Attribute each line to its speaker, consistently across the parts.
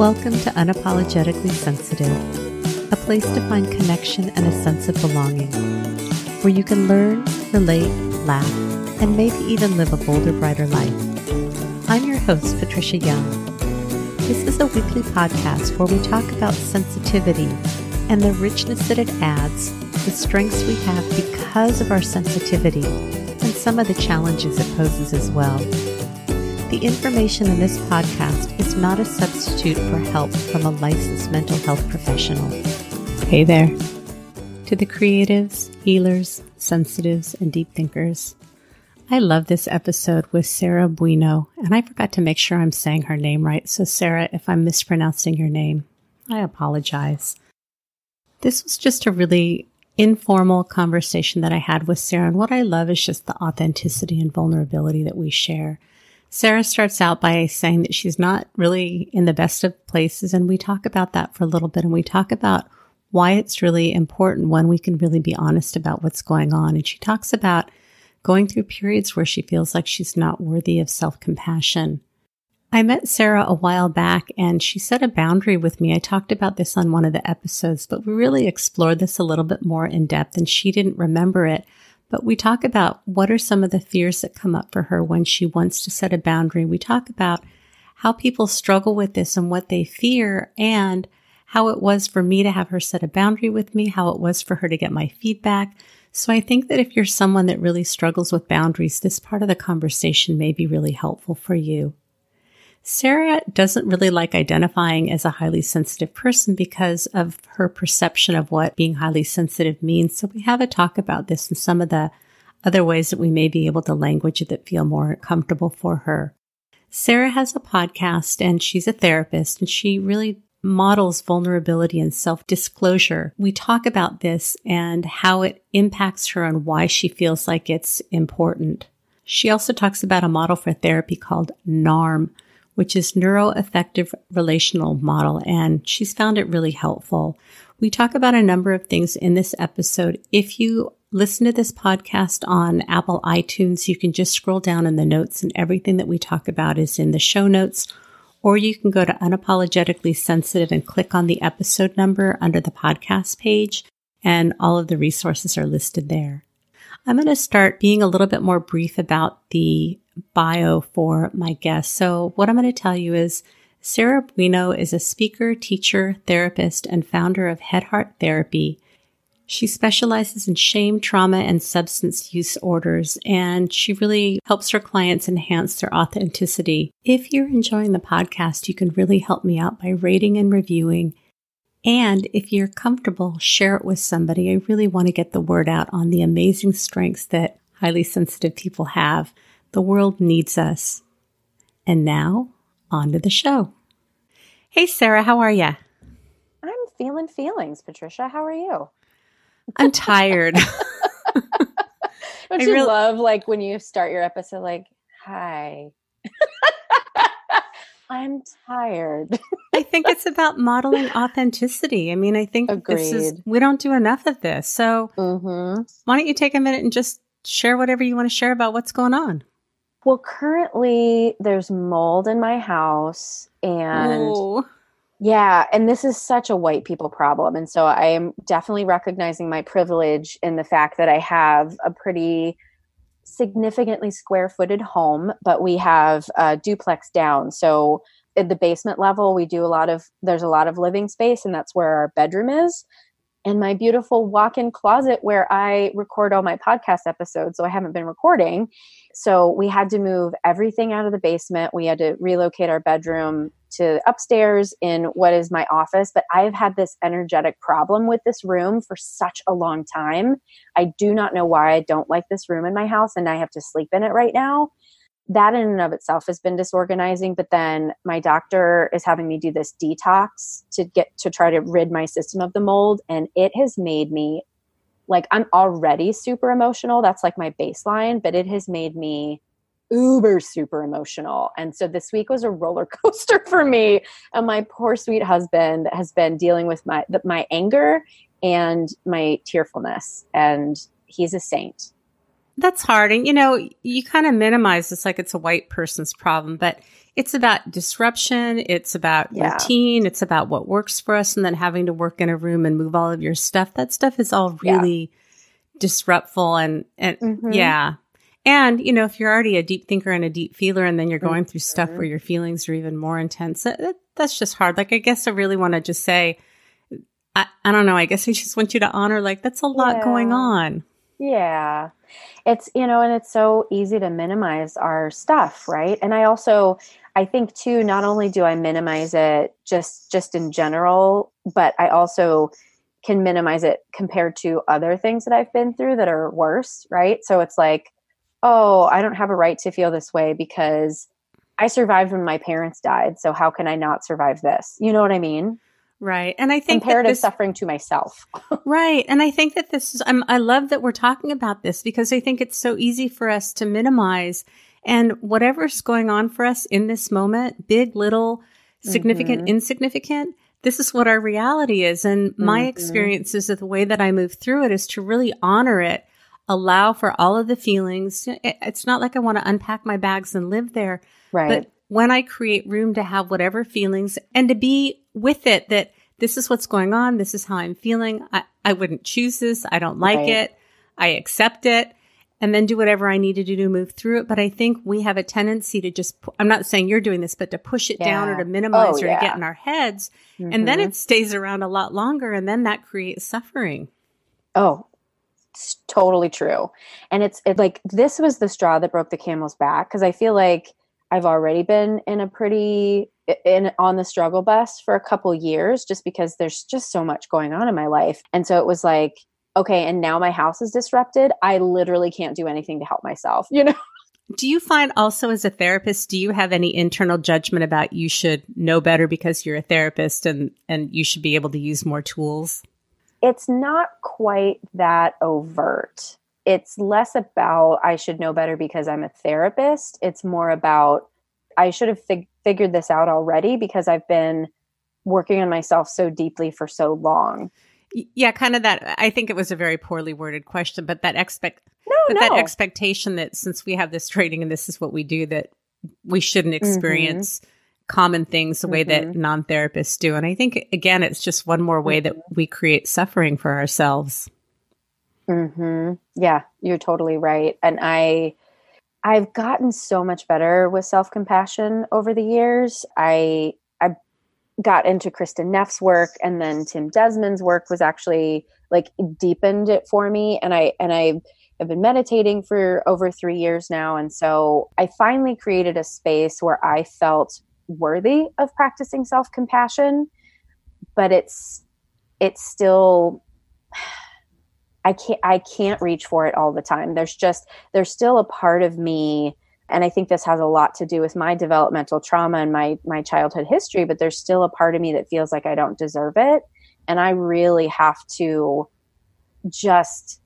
Speaker 1: Welcome to Unapologetically Sensitive, a place to find connection and a sense of belonging, where you can learn, relate, laugh, and maybe even live a bolder, brighter life. I'm your host, Patricia Young. This is a weekly podcast where we talk about sensitivity and the richness that it adds, the strengths we have because of our sensitivity, and some of the challenges it poses as well. The information in this podcast is not a substitute for help from a licensed mental health professional. Hey there. To the creatives, healers, sensitives, and deep thinkers. I love this episode with Sarah Buino, and I forgot to make sure I'm saying her name right. So Sarah, if I'm mispronouncing your name, I apologize. This was just a really informal conversation that I had with Sarah, and what I love is just the authenticity and vulnerability that we share. Sarah starts out by saying that she's not really in the best of places, and we talk about that for a little bit, and we talk about why it's really important when we can really be honest about what's going on. And she talks about going through periods where she feels like she's not worthy of self-compassion. I met Sarah a while back, and she set a boundary with me. I talked about this on one of the episodes, but we really explored this a little bit more in depth, and she didn't remember it. But we talk about what are some of the fears that come up for her when she wants to set a boundary. We talk about how people struggle with this and what they fear, and how it was for me to have her set a boundary with me, how it was for her to get my feedback. So I think that if you're someone that really struggles with boundaries, this part of the conversation may be really helpful for you. Sarah doesn't really like identifying as a highly sensitive person because of her perception of what being highly sensitive means. So we have a talk about this and some of the other ways that we may be able to language it that feel more comfortable for her. Sarah has a podcast and she's a therapist, and she really models vulnerability and self-disclosure. We talk about this and how it impacts her and why she feels like it's important. She also talks about a model for therapy called NARM, which is Neuro, Affective, Relational model, and she's found it really helpful. We talk about a number of things in this episode. If you listen to this podcast on Apple iTunes, you can just scroll down in the notes, and everything that we talk about is in the show notes, or you can go to Unapologetically Sensitive and click on the episode number under the podcast page, and all of the resources are listed there. I'm going to start being a little bit more brief about the bio for my guest. So what I'm going to tell you is Sarah Buino is a speaker, teacher, therapist, and founder of Head Heart Therapy. She specializes in shame, trauma, and substance use disorders, and she really helps her clients enhance their authenticity. If you're enjoying the podcast, you can really help me out by rating and reviewing. And if you're comfortable, share it with somebody. I really want to get the word out on the amazing strengths that highly sensitive people have. The world needs us. And now, on to the show. Hey, Sarah, how are you?
Speaker 2: I'm feeling feelings, Patricia. How are you?
Speaker 1: I'm tired.
Speaker 2: Don't you love like when you start your episode like, hi. I'm tired.
Speaker 1: I think it's about modeling authenticity. I mean, I think we don't do enough of this. So why don't you take a minute and just share whatever you want to share about what's going on?
Speaker 2: Well, currently there's mold in my house, and and this is such a white people problem. And so I am definitely recognizing my privilege in the fact that I have a pretty significantly square-footed home, but we have a duplex down. So at the basement level, there's a lot of living space, and that's where our bedroom is. And my beautiful walk-in closet where I record all my podcast episodes. So I haven't been recording. So we had to move everything out of the basement. We had to relocate our bedroom to upstairs in what is my office. But I've had this energetic problem with this room for such a long time. I do not know why I don't like this room in my house, and I have to sleep in it right now. That in and of itself has been disorganizing. But then my doctor is having me do this detox to try to rid my system of the mold. And it has made me like, I'm already super emotional. That's like my baseline, but it has made me uber super emotional. And so this week was a roller coaster for me. And my poor sweet husband has been dealing with my anger and my tearfulness. And he's a saint.
Speaker 1: That's hard. And, you kind of minimize this like it's a white person's problem, but it's about disruption. It's about routine. It's about what works for us. And then having to work in a room and move all of your stuff. That stuff is all really disruptful. And yeah. And, you know, if you're already a deep thinker and a deep feeler, and then you're going through stuff where your feelings are even more intense, that's just hard. Like, I guess I really want to just say, I don't know. I guess I just want you to honor, like, that's a lot going on.
Speaker 2: Yeah. It's, you know, and it's so easy to minimize our stuff, right? And I think too, not only do I minimize it just in general, but I also can minimize it compared to other things that I've been through that are worse, right? So it's like, oh, I don't have a right to feel this way because I survived when my parents died. So how can I not survive this? You know what I mean?
Speaker 1: Right. And I think
Speaker 2: comparative suffering to myself.
Speaker 1: Right. And I think that this is, I love that we're talking about this because I think it's so easy for us to minimize, and whatever's going on for us in this moment, big, little, significant, insignificant, this is what our reality is. And my experiences of the way that I move through it is to really honor it, allow for all of the feelings. It's not like I want to unpack my bags and live there.
Speaker 2: Right.
Speaker 1: But when I create room to have whatever feelings and to be with it, that this is what's going on. This is how I'm feeling. I wouldn't choose this. I don't like it. I accept it, and then do whatever I need to do to move through it. But I think we have a tendency to just, I'm not saying you're doing this, but to push it down or to minimize or to get in our heads. And then it stays around a lot longer. And then that creates suffering. Oh,
Speaker 2: it's totally true. And it's like, this was the straw that broke the camel's back. Because I feel like I've already been in on the struggle bus for a couple years, just because there's just so much going on in my life. And so it was like, okay, and now my house is disrupted. I literally can't do anything to help myself, you know?
Speaker 1: Do you find also as a therapist, do you have any internal judgment about you should know better because you're a therapist and you should be able to use more tools?
Speaker 2: It's not quite that overt. It's less about I should know better because I'm a therapist. It's more about I should have figured this out already because I've been working on myself so deeply for so long.
Speaker 1: Yeah, kind of that. I think it was a very poorly worded question, but that that expectation that since we have this training and this is what we do, that we shouldn't experience common things the way that non-therapists do. And I think, again, it's just one more way that we create suffering for ourselves.
Speaker 2: Yeah, you're totally right. And I've gotten so much better with self-compassion over the years. I got into Kristen Neff's work, and then Tim Desmond's work was actually like deepened it for me. And I have been meditating for over 3 years now. And so I finally created a space where I felt worthy of practicing self-compassion, but it's still, I can't reach for it all the time. There's still a part of me, and I think this has a lot to do with my developmental trauma and my childhood history, but there's still a part of me that feels like I don't deserve it. And I really have to just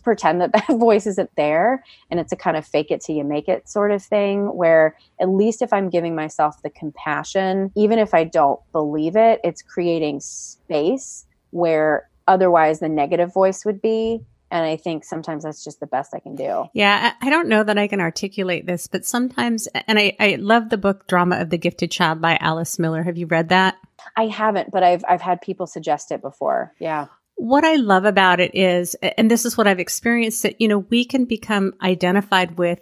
Speaker 2: pretend that voice isn't there. And it's a kind of fake it till you make it sort of thing, where at least if I'm giving myself the compassion, even if I don't believe it, it's creating space where otherwise the negative voice would be. And I think sometimes that's just the best I can do.
Speaker 1: Yeah, I don't know that I can articulate this, but sometimes, and I love the book Drama of the Gifted Child by Alice Miller. Have you read that?
Speaker 2: I haven't, but I've had people suggest it before. Yeah.
Speaker 1: What I love about it is, and this is what I've experienced, that, you know, we can become identified with,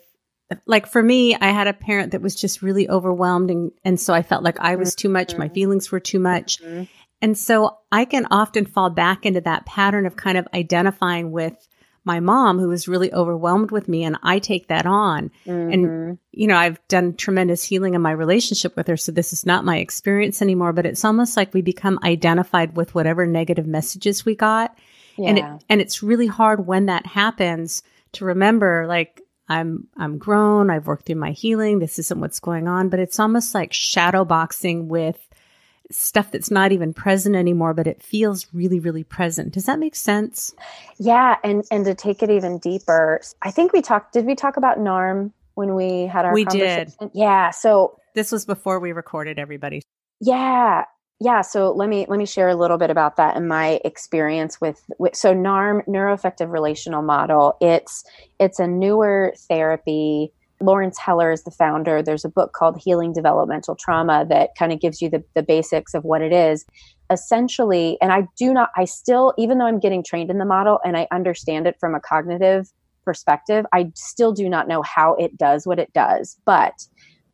Speaker 1: like for me, I had a parent that was just really overwhelmed. And so I felt like I was too much. My feelings were too much. And so I can often fall back into that pattern of kind of identifying with my mom, who was really overwhelmed with me, and I take that on. And, you know, I've done tremendous healing in my relationship with her, so this is not my experience anymore, but it's almost like we become identified with whatever negative messages we got. Yeah. And it's really hard when that happens to remember, like, I'm grown, I've worked through my healing, this isn't what's going on, but it's almost like shadow boxing with stuff that's not even present anymore, but it feels really, really present. Does that make sense?
Speaker 2: Yeah. And to take it even deeper, I think did we talk about NARM when we had our conversation?
Speaker 1: We did.
Speaker 2: Yeah. So
Speaker 1: this was before we recorded, everybody.
Speaker 2: Yeah. Yeah. So let me share a little bit about that and my experience with so NARM, neuroaffective relational model. It's a newer therapy Lawrence Heller is the founder. There's a book called Healing Developmental Trauma that kind of gives you the basics of what it is. Essentially, and I still, even though I'm getting trained in the model and I understand it from a cognitive perspective, I still do not know how it does what it does. But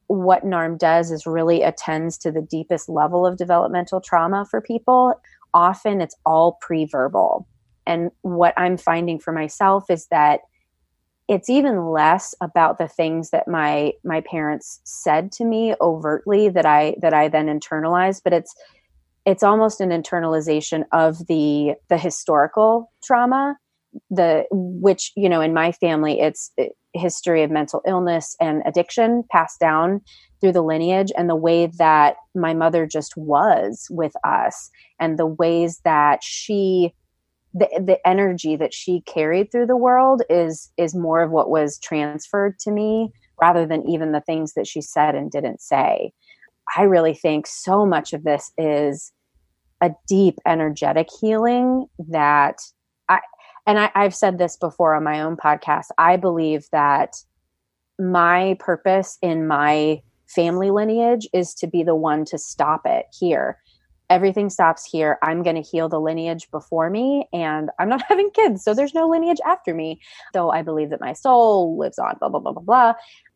Speaker 2: what NARM does is really attends to the deepest level of developmental trauma for people. Often it's all pre-verbal. And what I'm finding for myself is that it's even less about the things that my parents said to me overtly that I then internalize, but it's almost an internalization of the historical trauma, which, in my family, it's history of mental illness and addiction passed down through the lineage, and the way that my mother just was with us, and the ways that the energy that she carried through the world is more of what was transferred to me rather than even the things that she said and didn't say. I really think so much of this is a deep energetic healing that I've said this before on my own podcast. I believe that my purpose in my family lineage is to be the one to stop it here. Everything stops here. I'm going to heal the lineage before me, and I'm not having kids, so there's no lineage after me. Though I believe that my soul lives on, blah, blah, blah, blah, blah.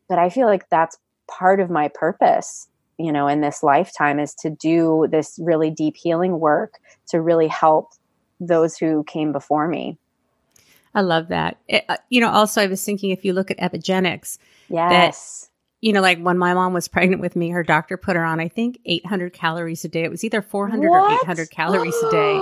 Speaker 2: But I feel like that's part of my purpose, in this lifetime, is to do this really deep healing work to really help those who came before me.
Speaker 1: I love that. Also, I was thinking, if you look at epigenetics,
Speaker 2: yes.
Speaker 1: Like when my mom was pregnant with me, her doctor put her on, I think, 800 calories a day. It was either 400 or 800 calories a day.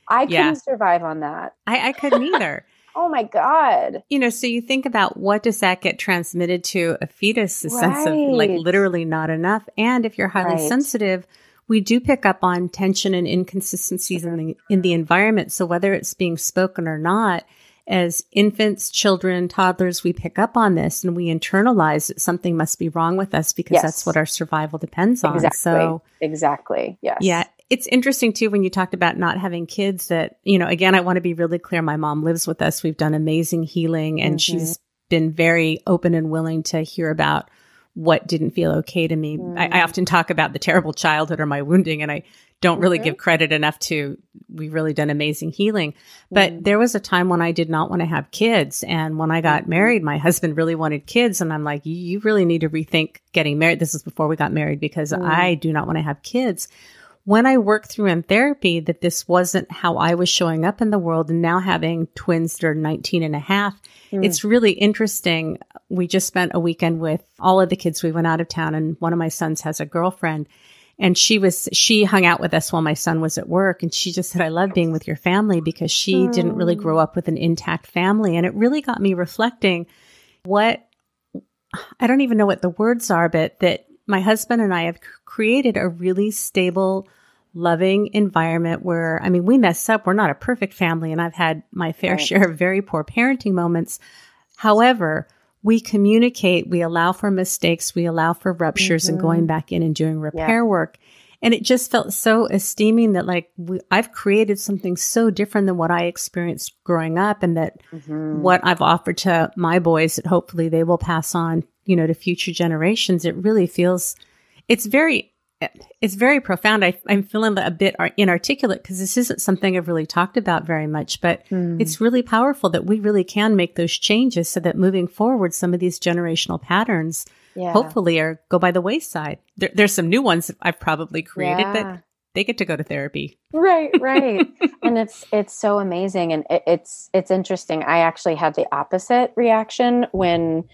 Speaker 2: I couldn't survive on that.
Speaker 1: I couldn't either.
Speaker 2: Oh my God.
Speaker 1: So you think about, what does that get transmitted to a fetus? A sense of like literally not enough. And if you're highly sensitive, we do pick up on tension and inconsistencies in the environment. So whether it's being spoken or not, as infants, children, toddlers, we pick up on this and we internalize that something must be wrong with us because that's what our survival depends on.
Speaker 2: Exactly. Yes.
Speaker 1: Yeah. It's interesting too, when you talked about not having kids, that, again, I want to be really clear. My mom lives with us. We've done amazing healing, and she's been very open and willing to hear about what didn't feel okay to me. I often talk about the terrible childhood or my wounding, and I don't really give credit enough to, we've really done amazing healing. But there was a time when I did not want to have kids. And when I got married, my husband really wanted kids. And I'm like, you really need to rethink getting married. This is before we got married, because I do not want to have kids. When I worked through in therapy that this wasn't how I was showing up in the world, and now having twins that are 19 and a half, it's really interesting. We just spent a weekend with all of the kids. We went out of town, and one of my sons has a girlfriend. And she hung out with us while my son was at work. And she just said, I love being with your family, because she didn't really grow up with an intact family. And it really got me reflecting I don't even know what the words are, but that my husband and I have created a really stable, loving environment where, we mess up. We're not a perfect family. And I've had my fair share of very poor parenting moments. However, we communicate, we allow for mistakes, we allow for ruptures and going back in and doing repair work. And it just felt so esteeming that I've created something so different than what I experienced growing up, and that what I've offered to my boys, that hopefully they will pass on, to future generations. It really feels, it's very profound. I'm feeling a bit inarticulate because this isn't something I've really talked about very much, but it's really powerful that we really can make those changes so that moving forward, some of these generational patterns hopefully go by the wayside. There's some new ones that I've probably created, but they get to go to therapy.
Speaker 2: Right. And it's so amazing. And it's interesting. I actually had the opposite reaction when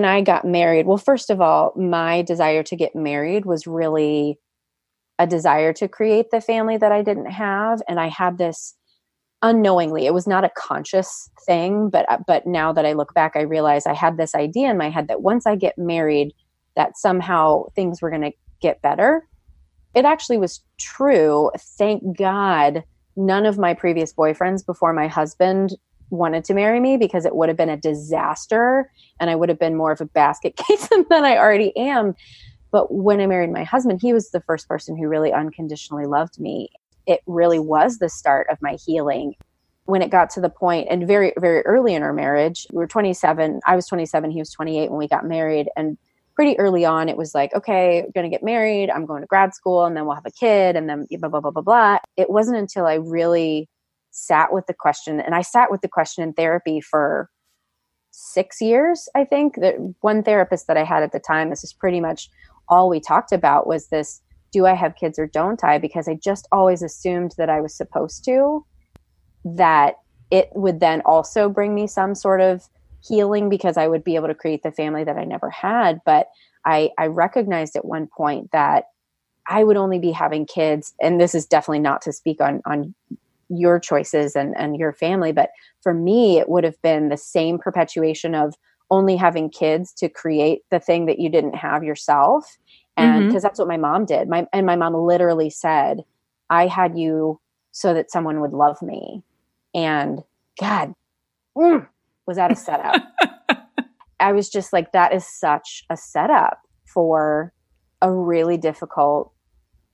Speaker 2: I got married. Well, first of all, my desire to get married was really a desire to create the family that I didn't have. And I had this unknowingly, it was not a conscious thing, but now that I look back, I realize I had this idea in my head that once I get married, that somehow things were going to get better. It actually was true. Thank God none of my previous boyfriends before my husband wanted to marry me, because it would have been a disaster and I would have been more of a basket case than I already am. But when I married my husband, he was the first person who really unconditionally loved me. It really was the start of my healing. when it got to the point, and very, very early in our marriage, we were 27, I was 27, he was 28 when we got married. And pretty early on, it was like, okay, we're going to get married. I'm going to grad school and then we'll have a kid and then blah, blah, blah, blah, blah. It wasn't until I really sat with the question, and I sat with the question in therapy for 6 years, I think. That one therapist that I had at the time, this is pretty much all we talked about, was this, do I have kids or don't I? Because I just always assumed that I was supposed to, that it would then also bring me some sort of healing because I would be able to create the family that I never had. But I recognized at one point that I would only be having kids, and this is definitely not to speak on your choices and your family, but for me, it would have been the same perpetuation of only having kids to create the thing that you didn't have yourself. And because that's what my mom did. My mom literally said, I had you so that someone would love me. And God, was that a setup? I was just like, that is such a setup for a really difficult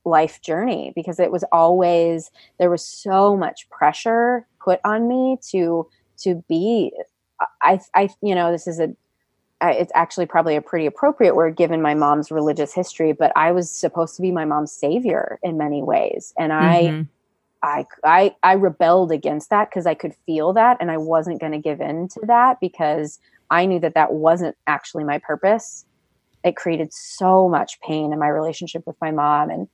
Speaker 2: life journey, because it was always, there was so much pressure put on me to be, this is it's actually probably a pretty appropriate word given my mom's religious history, but I was supposed to be my mom's savior in many ways. And I rebelled against that because I could feel that, and I wasn't going to give in to that because I knew that that wasn't actually my purpose. It created so much pain in my relationship with my mom, and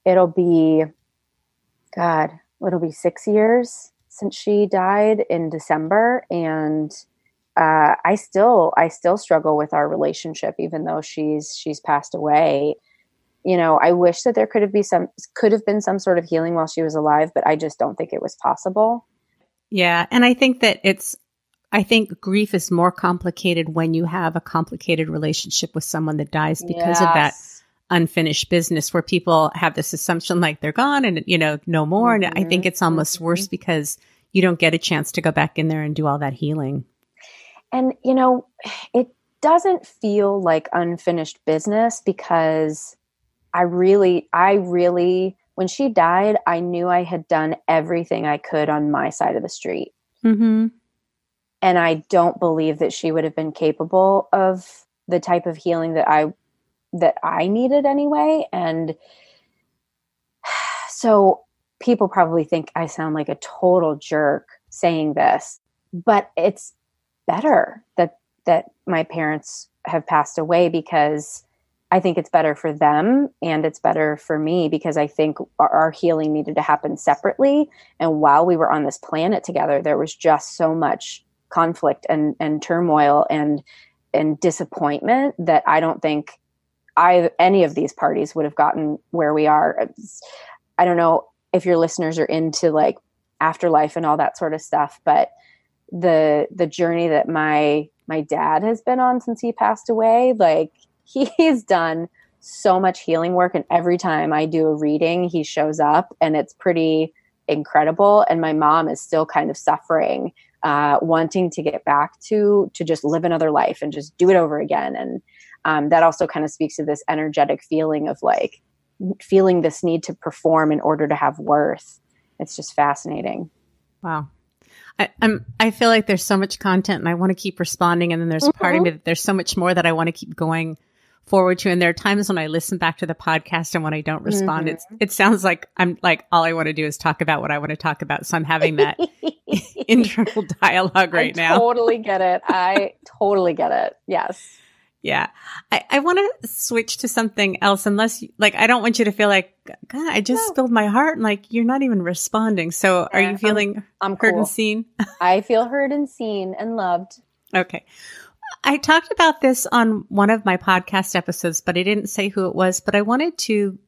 Speaker 2: it'll be 6 years since she died in December. And I still struggle with our relationship, even though she's passed away. I wish that there could have been some sort of healing while she was alive, but I just don't think it was possible.
Speaker 1: Yeah. And I think that I think grief is more complicated when you have a complicated relationship with someone that dies because of that unfinished business, where people have this assumption like they're gone and, no more. And I think it's almost worse because you don't get a chance to go back in there and do all that healing.
Speaker 2: And, it doesn't feel like unfinished business because I really, when she died, I knew I had done everything I could on my side of the street. Mm-hmm. And I don't believe that she would have been capable of the type of healing that I needed anyway. And so people probably think I sound like a total jerk saying this, but it's better that my parents have passed away, because I think it's better for them and it's better for me, because I think our healing needed to happen separately. And while we were on this planet together, there was just so much conflict and turmoil and disappointment that I don't think any of these parties would have gotten where we are. I don't know if your listeners are into like afterlife and all that sort of stuff, but the journey that my dad has been on since he passed away, like he's done so much healing work. And every time I do a reading, he shows up, and it's pretty incredible. And my mom is still kind of suffering, wanting to get back to just live another life and just do it over again. And that also kind of speaks to this energetic feeling of like feeling this need to perform in order to have worth. It's just fascinating.
Speaker 1: Wow. I feel like there's so much content and I want to keep responding. And then there's a part of me that there's so much more that I want to keep going forward to. And there are times when I listen back to the podcast and when I don't respond, it sounds like I'm like, all I want to do is talk about what I want to talk about. So I'm having that internal dialogue right now.
Speaker 2: I totally get it. Yes.
Speaker 1: Yeah. I want to switch to something else, unless I don't want you to feel like, God, I just spilled my heart and like, you're not even responding. So are you feeling
Speaker 2: I'm
Speaker 1: heard
Speaker 2: cool.
Speaker 1: and seen?
Speaker 2: I feel heard and seen and loved.
Speaker 1: Okay. I talked about this on one of my podcast episodes, but I didn't say who it was, but I wanted to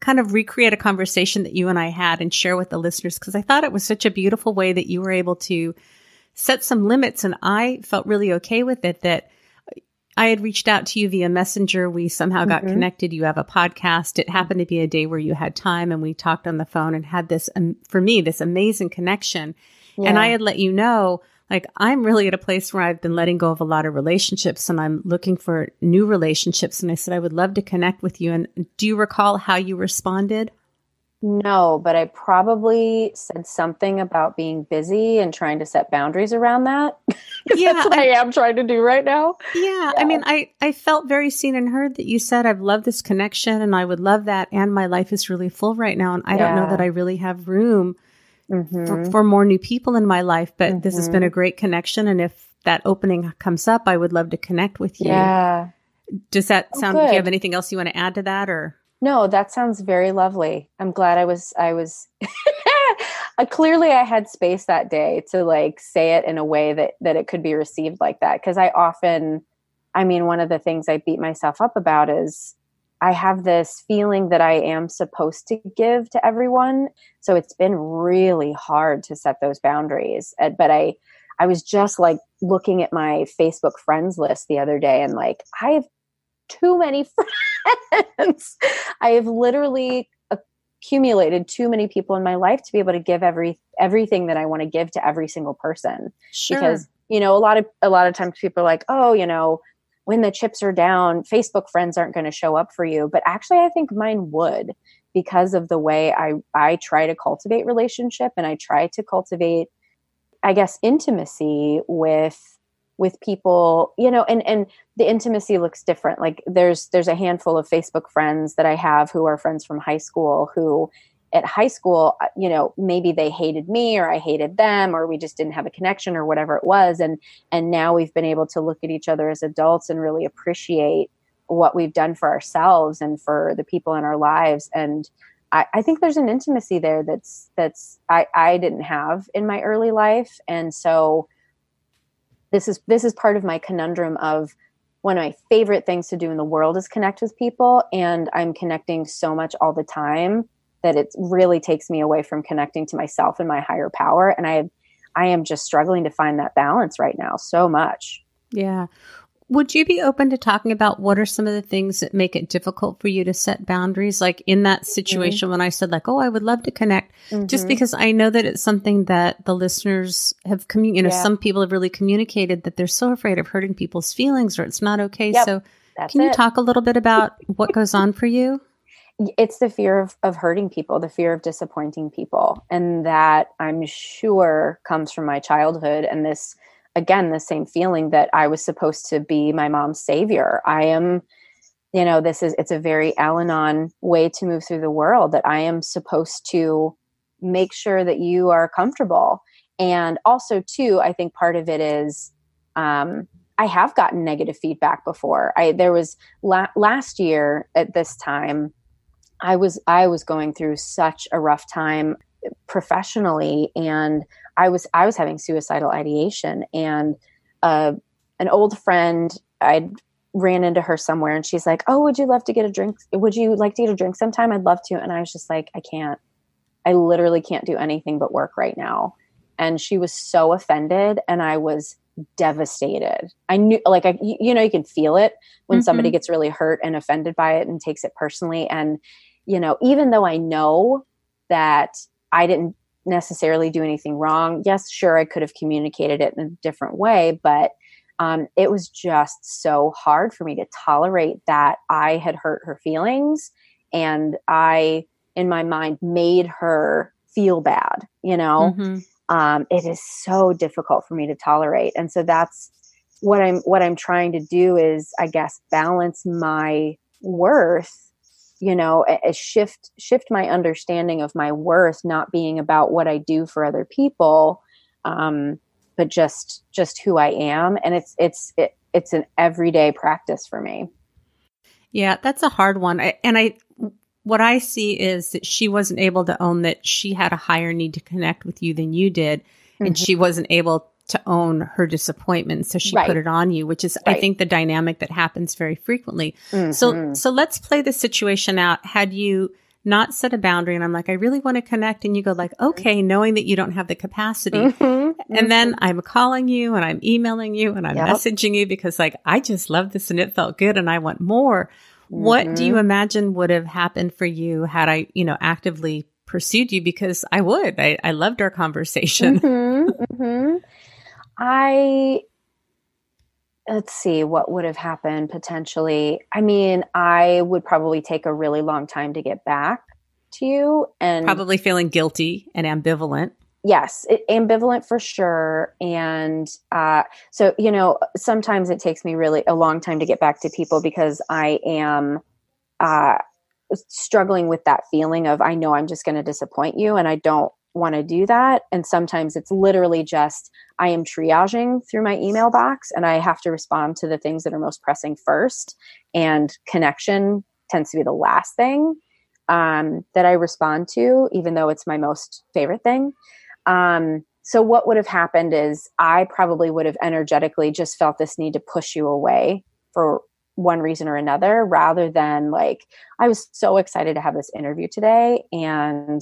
Speaker 1: kind of recreate a conversation that you and I had and share with the listeners, because I thought it was such a beautiful way that you were able to set some limits. And I felt really okay with it, that I had reached out to you via Messenger. We somehow got connected. You have a podcast. It happened to be a day where you had time, and we talked on the phone and had this, for me, this amazing connection. Yeah. And I had let you know, like, I'm really at a place where I've been letting go of a lot of relationships and I'm looking for new relationships. And I said, I would love to connect with you. And do you recall how you responded?
Speaker 2: No, but I probably said something about being busy and trying to set boundaries around that.
Speaker 1: Yeah,
Speaker 2: that's what I am trying to do right now.
Speaker 1: Yeah. I mean, I felt very seen and heard that you said, I've loved this connection and I would love that. And my life is really full right now. And I don't know that I really have room for more new people in my life, but this has been a great connection. And if that opening comes up, I would love to connect with you.
Speaker 2: Yeah.
Speaker 1: Does that sound,
Speaker 2: good.
Speaker 1: do you have anything else you want to add to that, or?
Speaker 2: No, that sounds very lovely. I'm glad I was clearly I had space that day to like say it in a way that it could be received like that. Cause one of the things I beat myself up about is I have this feeling that I am supposed to give to everyone. So it's been really hard to set those boundaries. But I was just like looking at my Facebook friends list the other day and like, I have too many friends. I have literally accumulated too many people in my life to be able to give everything that I want to give to every single person.
Speaker 1: Sure.
Speaker 2: Because, a lot of times people are like, oh, when the chips are down, Facebook friends aren't going to show up for you. But actually, I think mine would, because of the way I try to cultivate relationship, and I try to cultivate, I guess, intimacy with people, and the intimacy looks different. Like there's a handful of Facebook friends that I have who are friends from high school who at high school, maybe they hated me or I hated them, or we just didn't have a connection or whatever it was. And now we've been able to look at each other as adults and really appreciate what we've done for ourselves and for the people in our lives. And I think there's an intimacy there that's I didn't have in my early life. And so this is part of my conundrum of one of my favorite things to do in the world is connect with people. And I'm connecting so much all the time that it really takes me away from connecting to myself and my higher power. And I am just struggling to find that balance right now so much.
Speaker 1: Yeah. Would you be open to talking about what are some of the things that make it difficult for you to set boundaries? Like in that situation when I said like, oh, I would love to connect, just because I know that it's something that the listeners have, some people have really communicated that they're so afraid of hurting people's feelings or it's not okay.
Speaker 2: Yep,
Speaker 1: so can you talk a little bit about what goes on for you?
Speaker 2: It's the fear of hurting people, the fear of disappointing people. And that I'm sure comes from my childhood. And this, again, the same feeling that I was supposed to be my mom's savior. I am, it's a very Al-Anon way to move through the world, that I am supposed to make sure that you are comfortable. And also too, I think part of it is, I have gotten negative feedback before. There was last year at this time, I was going through such a rough time professionally, and I was having suicidal ideation. And an old friend, I ran into her somewhere, and she's like, "Oh, would you love to get a drink? Would you like to get a drink sometime? I'd love to." And I was just like, "I can't. I literally can't do anything but work right now." And she was so offended, and I was devastated. I knew, like, you can feel it when somebody gets really hurt and offended by it and takes it personally. And, even though I know that I didn't necessarily do anything wrong, yes, sure, I could have communicated it in a different way, but it was just so hard for me to tolerate that I had hurt her feelings, and I, in my mind, made her feel bad, It is so difficult for me to tolerate. And so that's what I'm trying to do is, I guess, balance my worth, shift my understanding of my worth, not being about what I do for other people, but just who I am. And it's an everyday practice for me.
Speaker 1: Yeah, that's a hard one. What I see is that she wasn't able to own that she had a higher need to connect with you than you did. And she wasn't able to own her disappointment. So she put it on you, which is, I think, the dynamic that happens very frequently. So let's play the situation out. Had you not set a boundary and I'm like, I really want to connect. And you go like, okay, knowing that you don't have the capacity. And then I'm calling you and I'm emailing you and I'm messaging you because like, I just love this and it felt good and I want more. What do you imagine would have happened for you had I, actively pursued you? Because I would. I loved our conversation.
Speaker 2: Let's see, what would have happened potentially. I mean, I would probably take a really long time to get back. to you. And
Speaker 1: probably feeling guilty and ambivalent.
Speaker 2: Yes, ambivalent for sure. And so, sometimes it takes me really a long time to get back to people because I am struggling with that feeling of, I know I'm just going to disappoint you and I don't want to do that. And sometimes it's literally just, I am triaging through my email box and I have to respond to the things that are most pressing first. And connection tends to be the last thing that I respond to, even though it's my most favorite thing. So what would have happened is I probably would have energetically just felt this need to push you away for one reason or another, rather than like, I was so excited to have this interview today. And,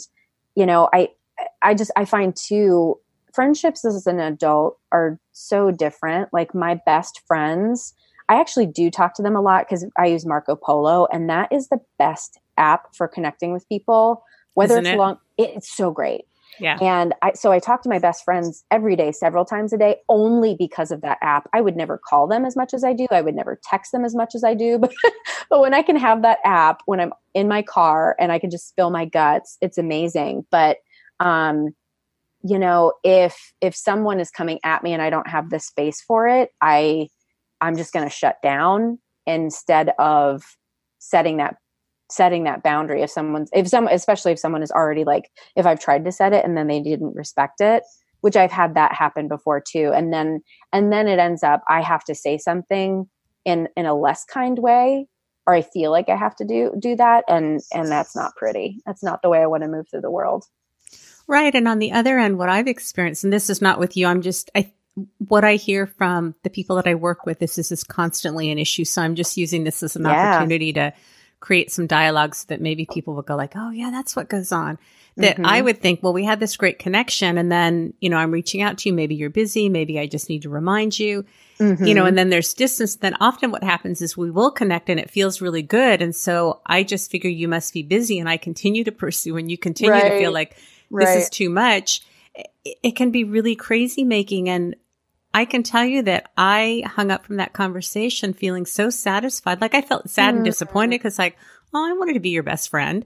Speaker 2: I find too, friendships as an adult are so different. Like my best friends, I actually do talk to them a lot because I use Marco Polo, and that is the best app for connecting with people, whether
Speaker 1: Isn't
Speaker 2: it's
Speaker 1: it?
Speaker 2: long, it's so great.
Speaker 1: Yeah.
Speaker 2: And I talk to my best friends every day, several times a day, only because of that app. I would never call them as much as I do. I would never text them as much as I do. But when I can have that app, when I'm in my car and I can just spill my guts, it's amazing. But, if someone is coming at me and I don't have the space for it, I'm just going to shut down instead of setting that boundary. Especially if someone is already like, if I've tried to set it and then they didn't respect it, which I've had that happen before too. And then it ends up, I have to say something in a less kind way, or I feel like I have to do that. And that's not pretty. That's not the way I want to move through the world.
Speaker 1: Right. And on the other end, what I've experienced, and this is not with you, what I hear from the people that I work with, this is constantly an issue. So I'm just using this as an opportunity to create some dialogue so that maybe people will go like, oh yeah, that's what goes on. That I would think, well, we had this great connection and then, I'm reaching out to you. Maybe you're busy. Maybe I just need to remind you, and then there's distance. Then often what happens is we will connect and it feels really good. And so I just figure you must be busy and I continue to pursue and you continue to feel like this is too much. It can be really crazy making. And I can tell you that I hung up from that conversation feeling so satisfied. Like I felt sad and disappointed because I wanted to be your best friend.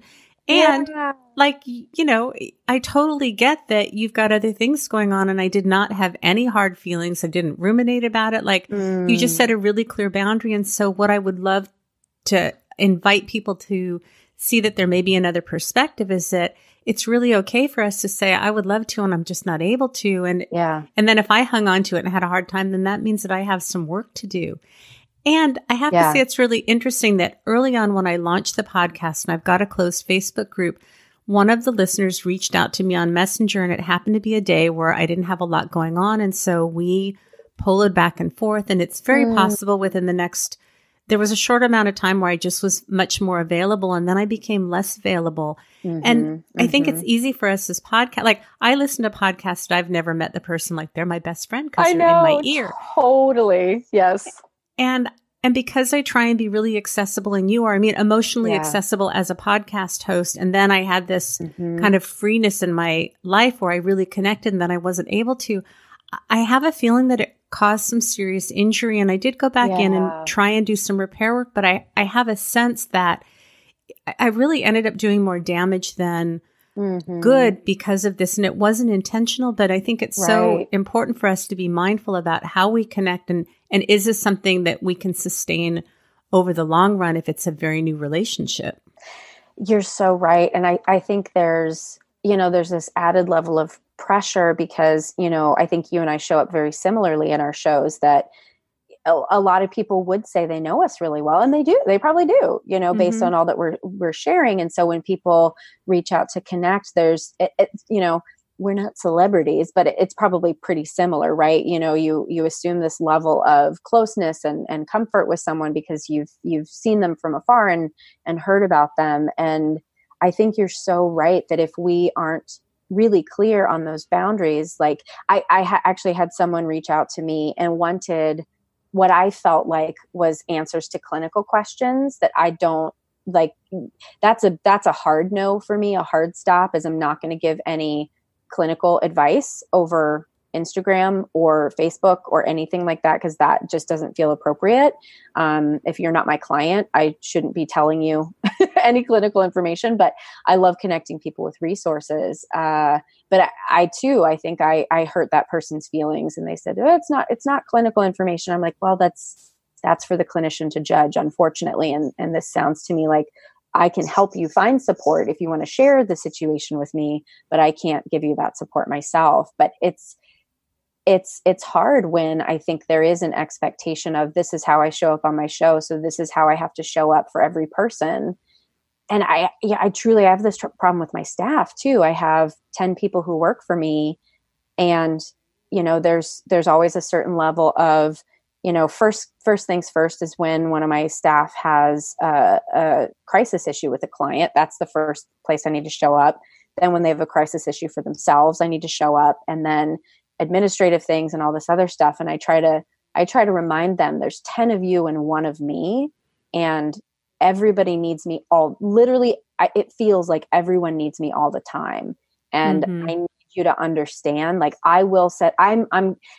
Speaker 1: And I totally get that you've got other things going on and I did not have any hard feelings. I didn't ruminate about it. Like you just set a really clear boundary. And so what I would love to invite people to see that there may be another perspective is that it's really okay for us to say, I would love to, and I'm just not able to. And then if I hung on to it and had a hard time, then that means that I have some work to do. And I have to say, it's really interesting that early on when I launched the podcast and I've got a closed Facebook group, one of the listeners reached out to me on Messenger and it happened to be a day where I didn't have a lot going on. And so we poloed back and forth, and it's very possible within there was a short amount of time where I just was much more available and then I became less available. And I think it's easy for us as podcast. Like I listen to podcasts that I've never met the person, like they're my best friend because they're in my ear.
Speaker 2: Totally. Yes.
Speaker 1: And because I try and be really accessible, and you are, emotionally accessible as a podcast host. And then I had this kind of freeness in my life where I really connected and then I wasn't able to. I have a feeling that it caused some serious injury. And I did go back in and try and do some repair work, but I have a sense that I really ended up doing more damage than good because of this. And it wasn't intentional, but I think it's so important for us to be mindful about how we connect. And is this something that we can sustain over the long run if it's a very new relationship?
Speaker 2: You're so right. And I think there's this added level of pressure because, I think you and I show up very similarly in our shows, that a lot of people would say they know us really well, and they probably do, based on all that we're sharing. And so when people reach out to connect, we're not celebrities, but it's probably pretty similar, right? You assume this level of closeness and comfort with someone because you've seen them from afar and heard about them. And I think you're so right that if we aren't really clear on those boundaries, like I actually had someone reach out to me and wanted what I felt like was answers to clinical questions that I don't like. That's a hard no for me, a hard stop, as I'm not going to give any clinical advice over Instagram or Facebook or anything like that, because that just doesn't feel appropriate. If you're not my client, I shouldn't be telling you any clinical information, but I love connecting people with resources. But I too, I think I hurt that person's feelings, and they said, oh, it's not clinical information. I'm like, well, that's for the clinician to judge, unfortunately. And this sounds to me like I can help you find support if you want to share the situation with me, but I can't give you that support myself. But it's hard when I think there is an expectation of, this is how I show up on my show, so this is how I have to show up for every person. And I truly have this problem with my staff too. I have 10 people who work for me, and there's always a certain level of, first things first is when one of my staff has a crisis issue with a client. That's the first place I need to show up. Then when they have a crisis issue for themselves, I need to show up. And then administrative things and all this other stuff. And I try to remind them there's 10 of you and 1 of me, and everybody needs me literally, it feels like everyone needs me all the time. And I need you to understand, like, I will set, and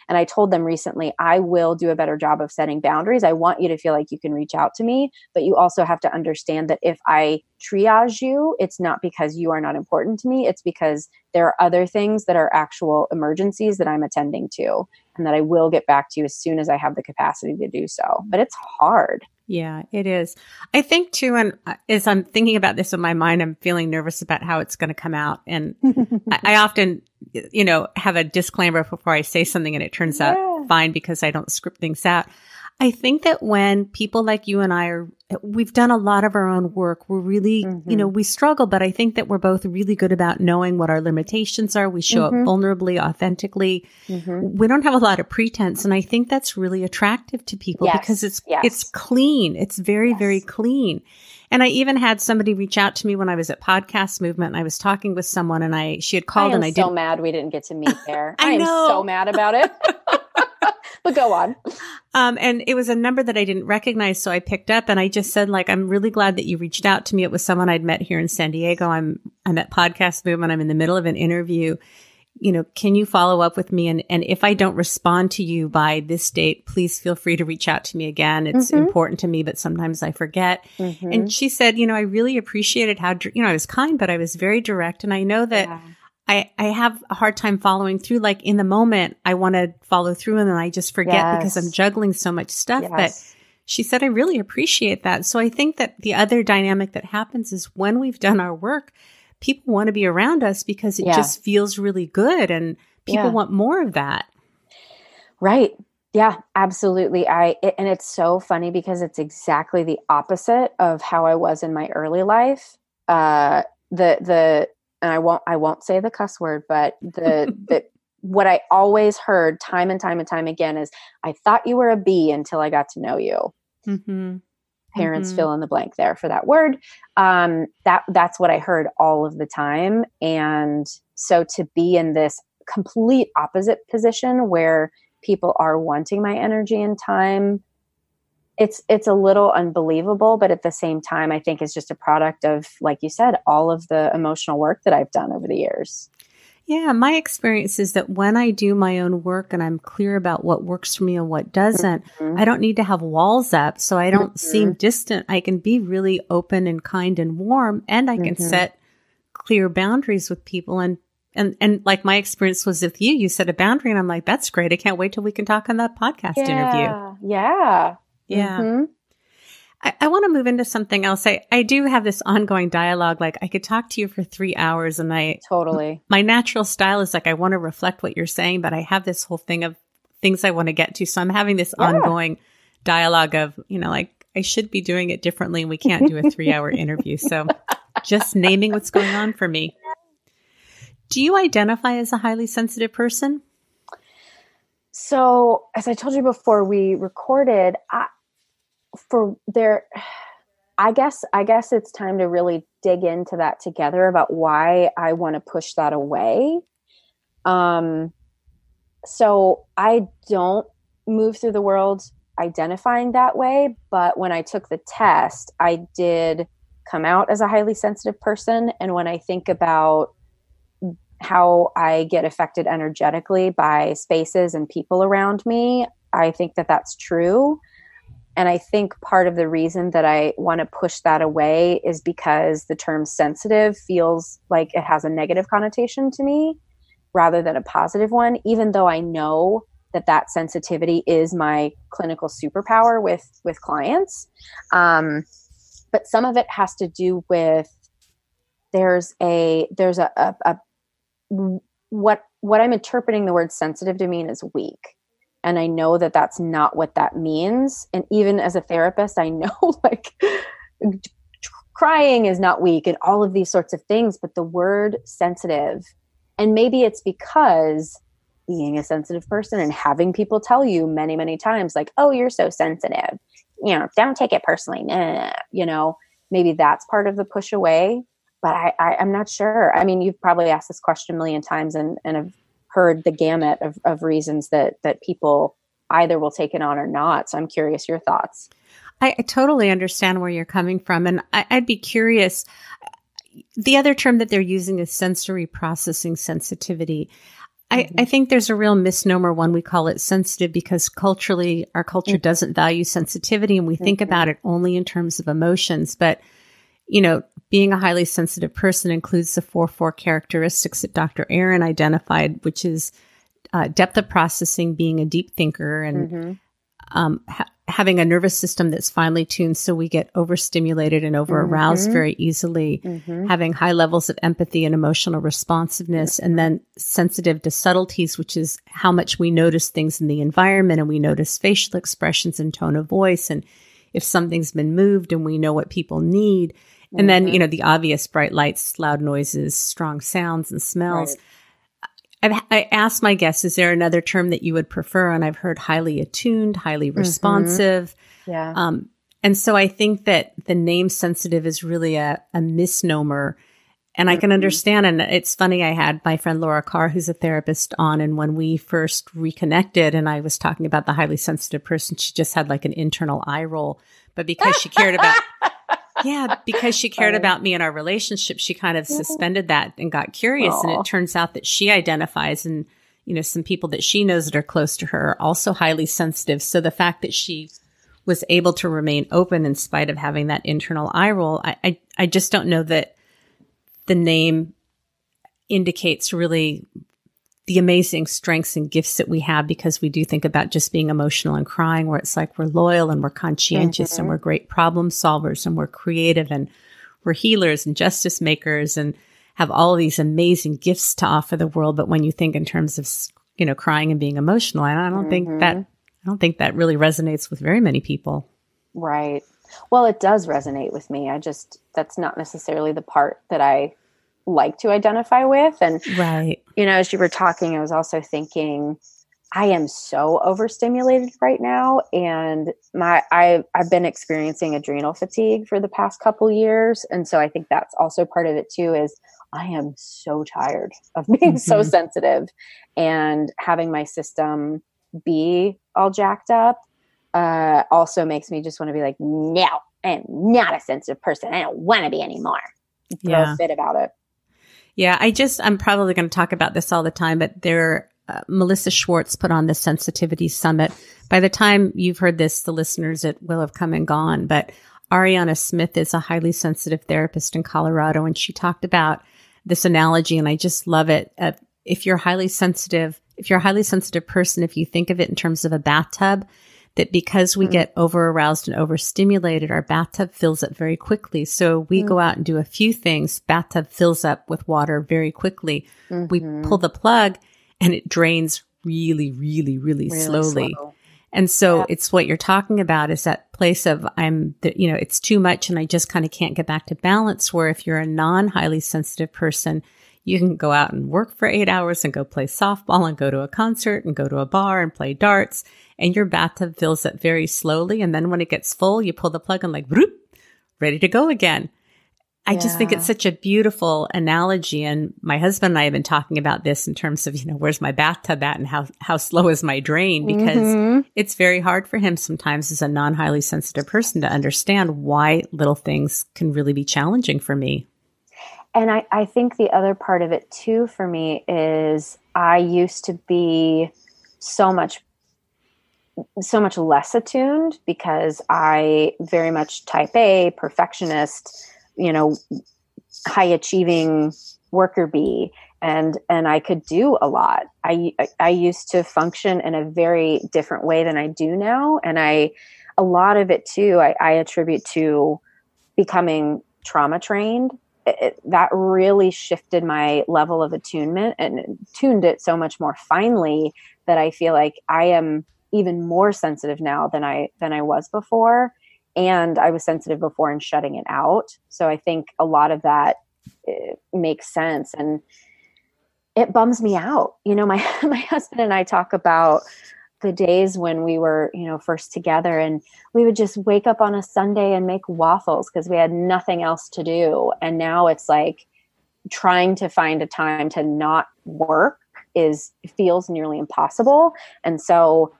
Speaker 2: I told them recently, I will do a better job of setting boundaries. I want you to feel like you can reach out to me, but you also have to understand that if I triage you, it's not because you are not important to me. It's because there are other things that are actual emergencies that I'm attending to, and that I will get back to you as soon as I have the capacity to do so. But it's hard.
Speaker 1: Yeah, it is. I think too, and as I'm thinking about this in my mind, I'm feeling nervous about how it's going to come out. And I often, have a disclaimer before I say something, and it turns out fine because I don't script things out. I think that when people like you and I we've done a lot of our own work. We're really, we struggle, but I think that we're both really good about knowing what our limitations are. We show up vulnerably, authentically. We don't have a lot of pretense. And I think that's really attractive to people because it's clean. It's very, very clean. And I even had somebody reach out to me when I was at Podcast Movement, and I was talking with someone, and she had called, and I didn't.
Speaker 2: I'm so mad we didn't get to meet there.
Speaker 1: I know.
Speaker 2: am so mad about it. But go on.
Speaker 1: And it was a number that I didn't recognize. So I picked up, and I just said, like, I'm really glad that you reached out to me. It was someone I'd met here in San Diego. I'm at Podcast Movement. I'm in the middle of an interview. Can you follow up with me? And if I don't respond to you by this date, please feel free to reach out to me again. It's important to me, but sometimes I forget. And she said, I really appreciated how, I was kind, but I was very direct. And I know that I have a hard time following through. Like, in the moment, I want to follow through, and then I just forget because I'm juggling so much stuff. But she said, I really appreciate that. So I think that the other dynamic that happens is when we've done our work, people want to be around us because it just feels really good, and people want more of that. Right.
Speaker 2: Yeah, absolutely. And it's so funny because it's exactly the opposite of how I was in my early life. And I won't say the cuss word, but what I always heard time and time again is, I thought you were a B until I got to know you. Parents fill in the blank there for that word. That's what I heard all of the time. And so to be in this complete opposite position where people are wanting my energy and time, it's a little unbelievable, but at the same time, I think it's just a product of, like you said, all of the emotional work that I've done over the years.
Speaker 1: Yeah, my experience is that when I do my own work and I'm clear about what works for me and what doesn't, I don't need to have walls up, so I don't seem distant. I can be really open and kind and warm, and I can set clear boundaries with people. And like my experience was with you, you set a boundary, and I'm like, that's great. I can't wait till we can talk on that podcast interview.
Speaker 2: Yeah.
Speaker 1: I want to move into something else. I do have this ongoing dialogue. Like, I could talk to you for 3 hours, and my natural style is like, I want to reflect what you're saying, but I have this whole thing of things I want to get to. So I'm having this ongoing dialogue of, like, I should be doing it differently, and we can't do a 3-hour interview. So just naming what's going on for me. Do you identify as a highly sensitive person?
Speaker 2: So, as I told you before we recorded, I guess it's time to really dig into that together about why I want to push that away. So I don't move through the world identifying that way, but when I took the test, I did come out as a highly sensitive person. And when I think about how I get affected energetically by spaces and people around me, I think that that's true. And I think part of the reason that I want to push that away is because the term sensitive feels like it has a negative connotation to me rather than a positive one, even though I know that sensitivity is my clinical superpower with clients. But some of it has to do with what I'm interpreting the word sensitive to mean is weak. And I know that that's not what that means. And even as a therapist, I know like crying is not weak and all of these sorts of things, but the word sensitive, and maybe it's because being a sensitive person and having people tell you many, many times like, oh, you're so sensitive, don't take it personally. Nah. Maybe that's part of the push away, but I'm not sure. I mean, you've probably asked this question a million times and have heard the gamut of reasons that people either will take it on or not. So I'm curious your thoughts.
Speaker 1: I totally understand where you're coming from. And I'd be curious, the other term that they're using is sensory processing sensitivity. I think there's a real misnomer when we call it sensitive because culturally, our culture doesn't value sensitivity and we think about it only in terms of emotions. But, being a highly sensitive person includes the 4 characteristics that Dr. Aaron identified, which is depth of processing, being a deep thinker, and having a nervous system that's finely tuned so we get overstimulated and overaroused very easily, having high levels of empathy and emotional responsiveness, and then sensitive to subtleties, which is how much we notice things in the environment and we notice facial expressions and tone of voice, and if something's been moved and we know what people need. And then, the obvious bright lights, loud noises, strong sounds and smells. Right. I asked my guests, is there another term that you would prefer? And I've heard highly attuned, highly responsive.
Speaker 2: Yeah.
Speaker 1: And so I think that the name sensitive is really a misnomer. And I can understand. And it's funny, I had my friend Laura Carr, who's a therapist, on. And when we first reconnected and I was talking about the highly sensitive person, she just had like an internal eye roll. But because she cared about... because she cared about me and our relationship, she kind of suspended that and got curious. And it turns out that she identifies and, some people that she knows that are close to her are also highly sensitive. So the fact that she was able to remain open in spite of having that internal eye roll, I just don't know that the name indicates really the amazing strengths and gifts that we have, because we do think about just being emotional and crying, where it's like we're loyal and we're conscientious and we're great problem solvers and we're creative and we're healers and justice makers and have all of these amazing gifts to offer the world. But when you think in terms of, crying and being emotional, I don't think that really resonates with very many people.
Speaker 2: Right. Well, it does resonate with me. That's not necessarily the part that I like to identify with. And, as you were talking, I was also thinking, I am so overstimulated right now. And I've been experiencing adrenal fatigue for the past couple years. And so I think that's also part of it too, is I am so tired of being so sensitive and having my system be all jacked up. Also makes me just want to be like, no, I am not a sensitive person. I don't want to be anymore. Throw a fit about it.
Speaker 1: Yeah, I'm probably going to talk about this all the time, but Melissa Schwartz put on the Sensitivity Summit. By the time you've heard this, the listeners, it will have come and gone. But Arianna Smith is a highly sensitive therapist in Colorado, and she talked about this analogy, and I just love it. If you're a highly sensitive person, if you think of it in terms of a bathtub, that because we get over-aroused and overstimulated, our bathtub fills up very quickly. So we go out and do a few things. Bathtub fills up with water very quickly. We pull the plug and it drains really, really, really slowly. Slow. And so it's what you're talking about, is that place of it's too much and I just kind of can't get back to balance, where if you're a non-highly sensitive person, you can go out and work for 8 hours and go play softball and go to a concert and go to a bar and play darts, and your bathtub fills up very slowly. And then when it gets full, you pull the plug and bloop, ready to go again. I just think it's such a beautiful analogy. And my husband and I have been talking about this in terms of, where's my bathtub at and how slow is my drain? Because it's very hard for him sometimes as a non-highly sensitive person to understand why little things can really be challenging for me.
Speaker 2: And I think the other part of it too for me is I used to be so much so much less attuned because I very much type A, perfectionist, high achieving worker bee, and I could do a lot. I used to function in a very different way than I do now, and a lot of it too I attribute to becoming trauma trained. That really shifted my level of attunement and tuned it so much more finely that I feel like I am even more sensitive now than I was before. And I was sensitive before and shutting it out. So I think a lot of that makes sense. And it bums me out. My husband and I talk about the days when we were, first together, and we would just wake up on a Sunday and make waffles because we had nothing else to do. And now it's like trying to find a time to not work feels nearly impossible. And so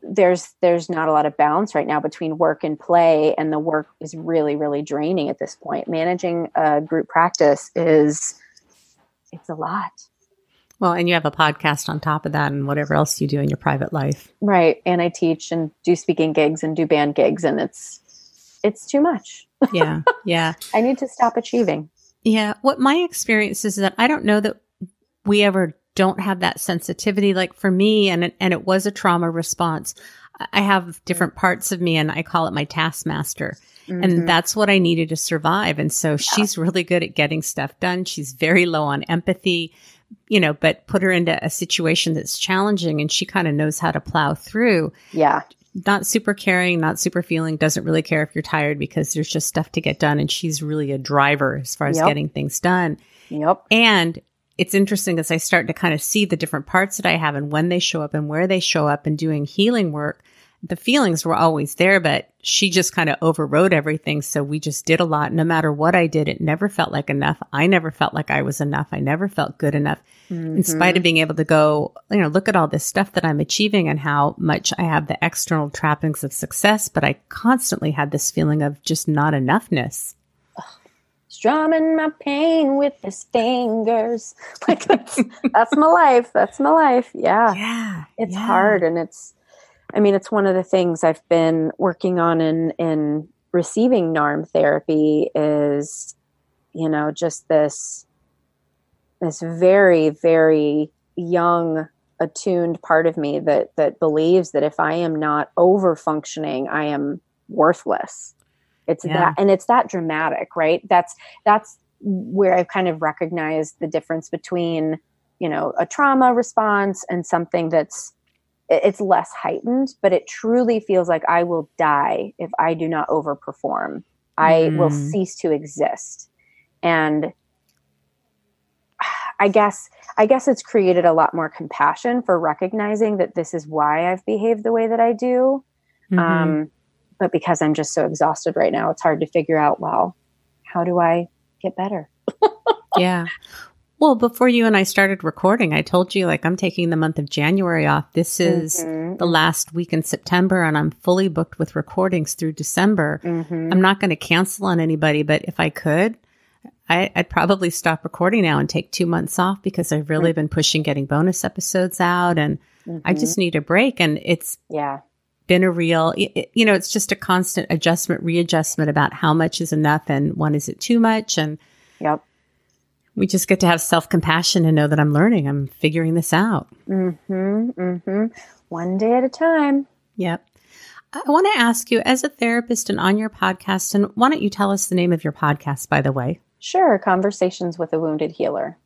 Speaker 2: there's not a lot of balance right now between work and play, and the work is really, really draining at this point. Managing a group practice it's a lot.
Speaker 1: Well, and you have a podcast on top of that and whatever else you do in your private life.
Speaker 2: Right. And I teach and do speaking gigs and do band gigs, and it's too much.
Speaker 1: Yeah. Yeah.
Speaker 2: I need to stop achieving.
Speaker 1: Yeah. What my experience is that I don't know that we ever don't have that sensitivity. Like for me, and it was a trauma response. I have different parts of me, and I call it my taskmaster. Mm-hmm. And that's what I needed to survive. And so she's really good at getting stuff done. She's very low on empathy, but put her into a situation that's challenging and she kind of knows how to plow through.
Speaker 2: Yeah.
Speaker 1: Not super caring, not super feeling, doesn't really care if you're tired because there's just stuff to get done. And she's really a driver as far as getting things done.
Speaker 2: Yep.
Speaker 1: And it's interesting as I start to kind of see the different parts that I have and when they show up and where they show up and doing healing work, the feelings were always there, but she just kind of overrode everything. So we just did a lot. No matter what I did, it never felt like enough. I never felt like I was enough. I never felt good enough. Mm-hmm. In spite of being able to go, look at all this stuff that I'm achieving and how much I have the external trappings of success, but I constantly had this feeling of just not enoughness.
Speaker 2: Strumming my pain with his fingers. Like that's my life. That's my life. Yeah.
Speaker 1: Yeah.
Speaker 2: It's hard. And it's one of the things I've been working on in receiving NARM therapy is, just this very, very young, attuned part of me that believes that if I am not over functioning, I am worthless. It's that, and it's that dramatic, right? That's where I've kind of recognized the difference between, a trauma response and something it's less heightened, but it truly feels like I will die if I do not overperform. I will cease to exist. And I guess it's created a lot more compassion for recognizing that this is why I've behaved the way that I do. Mm-hmm. But because I'm just so exhausted right now, it's hard to figure out, well, how do I get better?
Speaker 1: Yeah. Well, before you and I started recording, I told you, I'm taking the month of January off. This is the last week in September, and I'm fully booked with recordings through December. Mm-hmm. I'm not going to cancel on anybody, but if I could, I'd probably stop recording now and take 2 months off because I've really been pushing getting bonus episodes out, and I just need a break. And it's been a real, it's just a constant adjustment, readjustment about how much is enough and when is it too much. And we just get to have self-compassion and know that I'm learning. I'm figuring this out.
Speaker 2: Mm-hmm, mm-hmm. One day at a time.
Speaker 1: Yep. I want to ask you, as a therapist and on your podcast, and why don't you tell us the name of your podcast, by the way?
Speaker 2: Sure. Conversations with a Wounded Healer.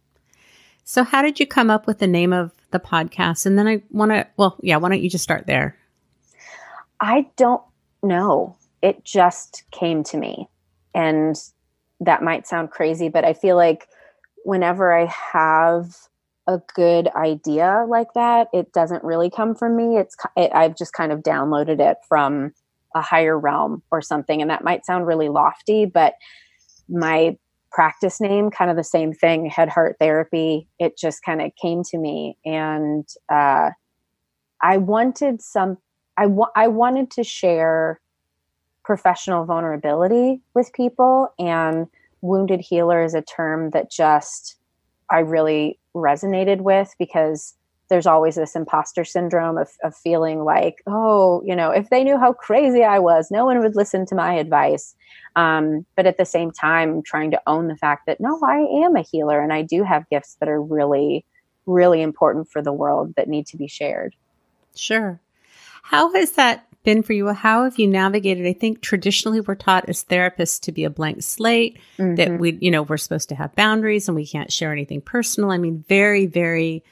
Speaker 1: So how did you come up with the name of the podcast? And then why don't you just start there?
Speaker 2: I don't know. It just came to me. And that might sound crazy, but I feel like whenever I have a good idea like that, it doesn't really come from me. I've just kind of downloaded it from a higher realm or something. And that might sound really lofty, but my practice name, kind of the same thing, Head Heart Therapy, it just kind of came to me. And I wanted to share professional vulnerability with people, and wounded healer is a term that just I really resonated with because there's always this imposter syndrome of feeling like, oh, if they knew how crazy I was, no one would listen to my advice. But at the same time, trying to own the fact that, no, I am a healer and I do have gifts that are really, really important for the world that need to be shared.
Speaker 1: Sure. How has that been for you? How have you navigated? I think traditionally we're taught as therapists to be a blank slate, that we're supposed to have boundaries and we can't share anything personal. I mean, very, very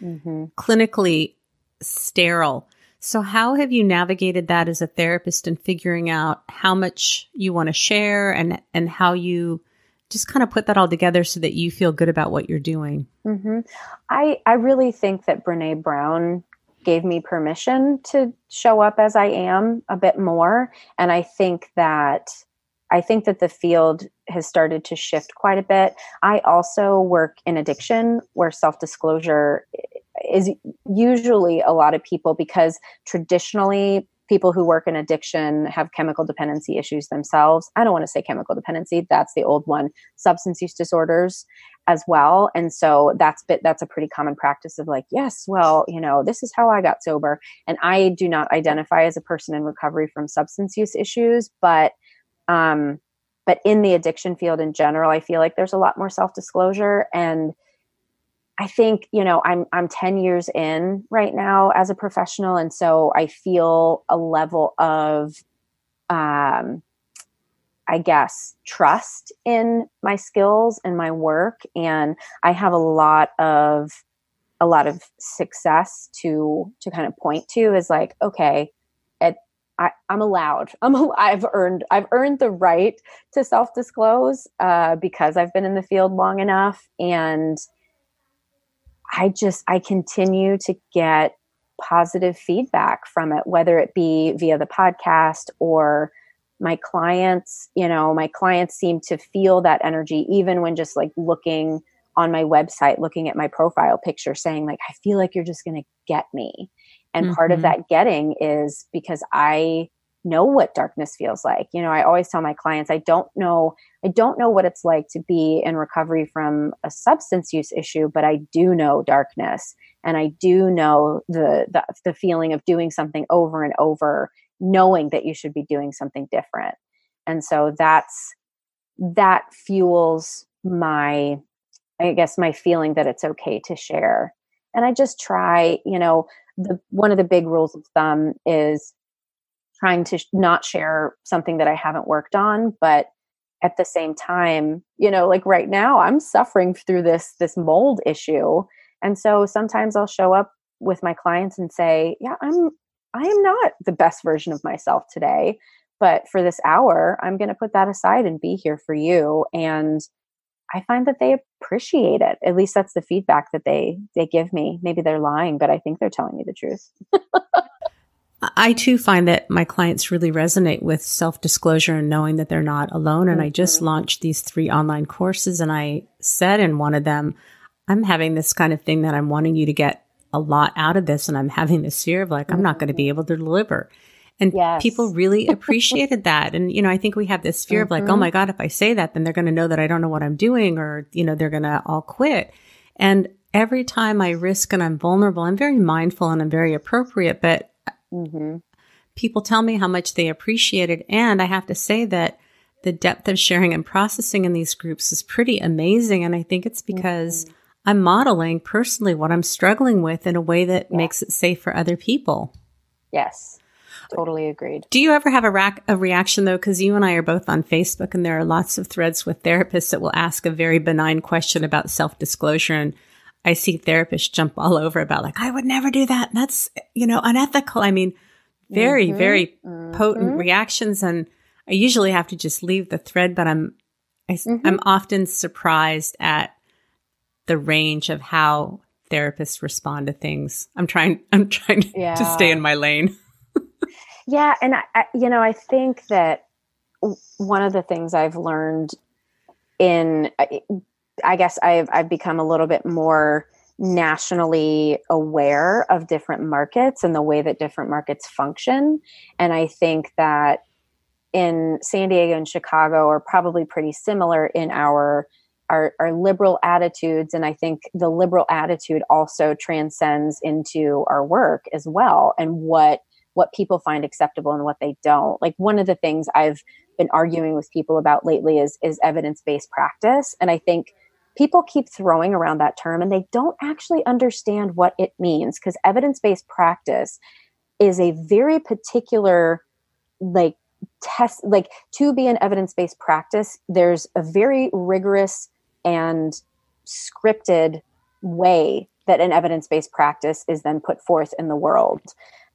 Speaker 1: clinically sterile. So how have you navigated that as a therapist and figuring out how much you want to share and how you just kind of put that all together so that you feel good about what you're doing?
Speaker 2: I really think that Brene Brown gave me permission to show up as I am a bit more. And I think that the field has started to shift quite a bit. I also work in addiction, where self-disclosure is usually a lot of people, because traditionally people who work in addiction have chemical dependency issues themselves. I don't want to say chemical dependency. That's the old one. Substance use disorders as well. And so that's a pretty common practice of like, yes, well, this is how I got sober. And I do not identify as a person in recovery from substance use issues, but in the addiction field in general, I feel like there's a lot more self-disclosure. And I think, I'm 10 years in right now as a professional. And so I feel a level of, I guess, trust in my skills and my work. And I have a lot of success to kind of point to as like, okay, I'm allowed. I've earned the right to self-disclose because I've been in the field long enough. And I continue to get positive feedback from it, whether it be via the podcast or my clients. My clients seem to feel that energy, even when just like looking on my website, looking at my profile picture, saying like, I feel like you're just going to get me. And part of that getting is because I know what darkness feels like. I always tell my clients, I don't know what it's like to be in recovery from a substance use issue, but I do know darkness. And I do know the feeling of doing something over and over, knowing that you should be doing something different. And so that fuels my feeling that it's okay to share. And I just try, one of the big rules of thumb is trying to not share something that I haven't worked on, but at the same time, like right now I'm suffering through this mold issue. And so sometimes I'll show up with my clients and say, yeah, I am not the best version of myself today, but for this hour, I'm going to put that aside and be here for you. And I find that they appreciate it. At least that's the feedback that they give me. Maybe they're lying, but I think they're telling me the truth.
Speaker 1: I too find that my clients really resonate with self-disclosure and knowing that they're not alone. And I just launched these 3 online courses, and I said in one of them, I'm having this kind of thing that I'm wanting you to get a lot out of this. And I'm having this fear of like, I'm not going to be able to deliver. And people really appreciated that. And, I think we have this fear of like, oh my God, if I say that, then they're going to know that I don't know what I'm doing, or, they're going to all quit. And every time I risk and I'm vulnerable, I'm very mindful and I'm very appropriate, but people tell me how much they appreciate it. And I have to say that the depth of sharing and processing in these groups is pretty amazing. And I think it's because I'm modeling personally what I'm struggling with in a way that makes it safe for other people.
Speaker 2: Yes, totally agreed.
Speaker 1: Do you ever have a reaction though? Because you and I are both on Facebook, and there are lots of threads with therapists that will ask a very benign question about self-disclosure. And I see therapists jump all over about like, I would never do that. That's, unethical. I mean, very, very potent reactions. And I usually have to just leave the thread, but I'm often surprised at the range of how therapists respond to things. I'm trying to stay in my lane.
Speaker 2: Yeah. And I think that one of the things I've learned I guess I've become a little bit more nationally aware of different markets and the way that different markets function. And I think that in San Diego and Chicago are probably pretty similar in our our liberal attitudes. And I think the liberal attitude also transcends into our work as well, and what people find acceptable and what they don't. Like, one of the things I've been arguing with people about lately is evidence-based practice. And I think people keep throwing around that term and they don't actually understand what it means, because evidence-based practice is a very particular, like, test. Like, to be an evidence-based practice, there's a very rigorous and scripted way that an evidence-based practice is then put forth in the world.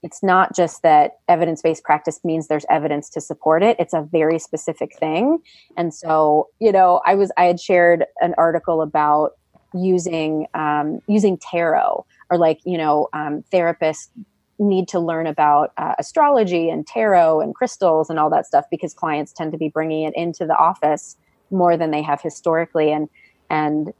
Speaker 2: It's not just that evidence-based practice means there's evidence to support it. It's a very specific thing. And so, I had shared an article about using tarot, or therapists need to learn about astrology and tarot and crystals and all that stuff, because clients tend to be bringing it into the office more than they have historically. And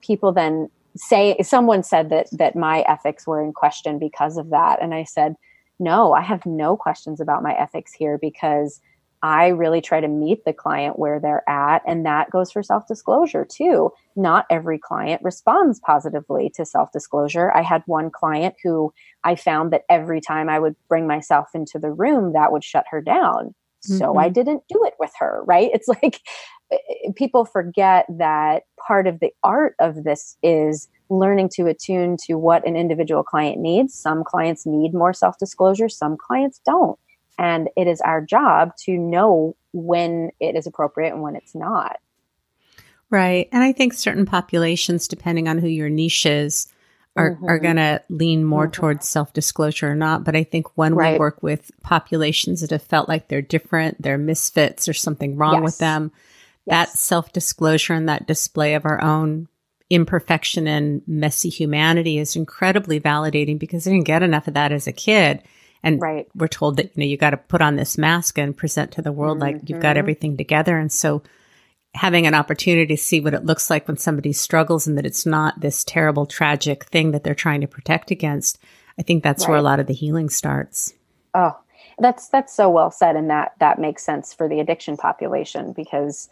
Speaker 2: people then say, someone said that my ethics were in question because of that. And I said, no, I have no questions about my ethics here, because I really try to meet the client where they're at. And that goes for self-disclosure too. Not every client responds positively to self-disclosure. I had one client who I found that every time I would bring myself into the room, that would shut her down. So I didn't do it with her, right? It's like, people forget that part of the art of this is learning to attune to what an individual client needs. Some clients need more self-disclosure, some clients don't. And it is our job to know when it is appropriate and when it's not.
Speaker 1: Right. And I think certain populations, depending on who your niche is, are going to lean more towards self-disclosure or not. But I think when we work with populations that have felt like they're different, they're misfits, there's something wrong with them, that self-disclosure and that display of our own imperfection and messy humanity is incredibly validating, because I didn't get enough of that as a kid. And we're told that, you got to put on this mask and present to the world like you've got everything together. And so having an opportunity to see what it looks like when somebody struggles, and that it's not this terrible, tragic thing that they're trying to protect against, I think that's where a lot of the healing starts.
Speaker 2: Oh, that's so well said. And that makes sense for the addiction population, because,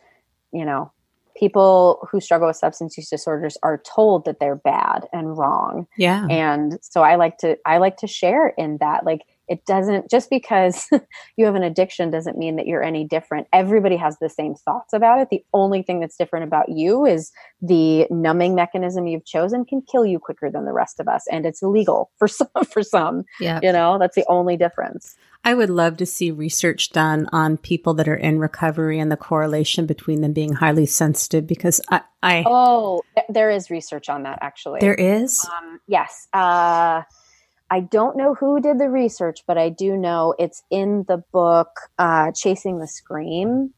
Speaker 2: people who struggle with substance use disorders are told that they're bad and wrong.
Speaker 1: Yeah.
Speaker 2: And so I like to share in that, like, it doesn't, just because you have an addiction doesn't mean that you're any different. Everybody has the same thoughts about it. The only thing that's different about you is the numbing mechanism you've chosen can kill you quicker than the rest of us. And it's illegal for some,
Speaker 1: yeah.
Speaker 2: That's the only difference.
Speaker 1: I would love to see research done on people that are in recovery and the correlation between them being highly sensitive, because
Speaker 2: there is research on that, actually.
Speaker 1: There is?
Speaker 2: Yes. I don't know who did the research, but I do know it's in the book, Chasing the Scream.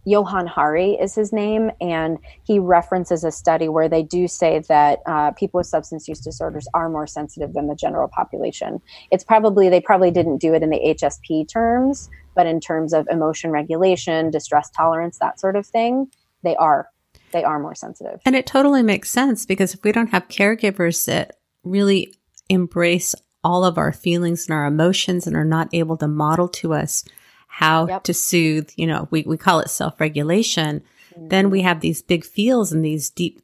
Speaker 2: Johan Hari is his name, and he references a study where they do say that people with substance use disorders are more sensitive than the general population. They probably didn't do it in the HSP terms, but in terms of emotion regulation, distress tolerance, that sort of thing, they are more sensitive.
Speaker 1: And it totally makes sense, because if we don't have caregivers that really embrace all of our feelings and our emotions and are not able to model to us how to soothe, we call it self-regulation, then we have these big feels and these deep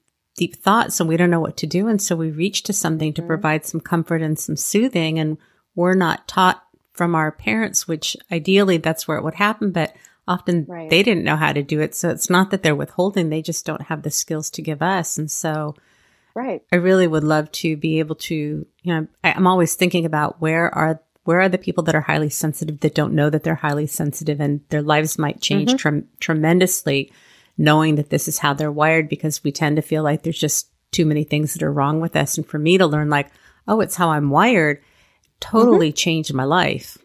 Speaker 1: thoughts, and we don't know what to do. And so we reach to something to provide some comfort and some soothing. And we're not taught from our parents, which ideally that's where it would happen, but often they didn't know how to do it. So it's not that they're withholding, they just don't have the skills to give us. And so I really would love to be able to, I'm always thinking about where are the people that are highly sensitive that don't know that they're highly sensitive, and their lives might change tremendously knowing that this is how they're wired, because we tend to feel like there's just too many things that are wrong with us. And for me to learn like, oh, it's how I'm wired, totally changed my life.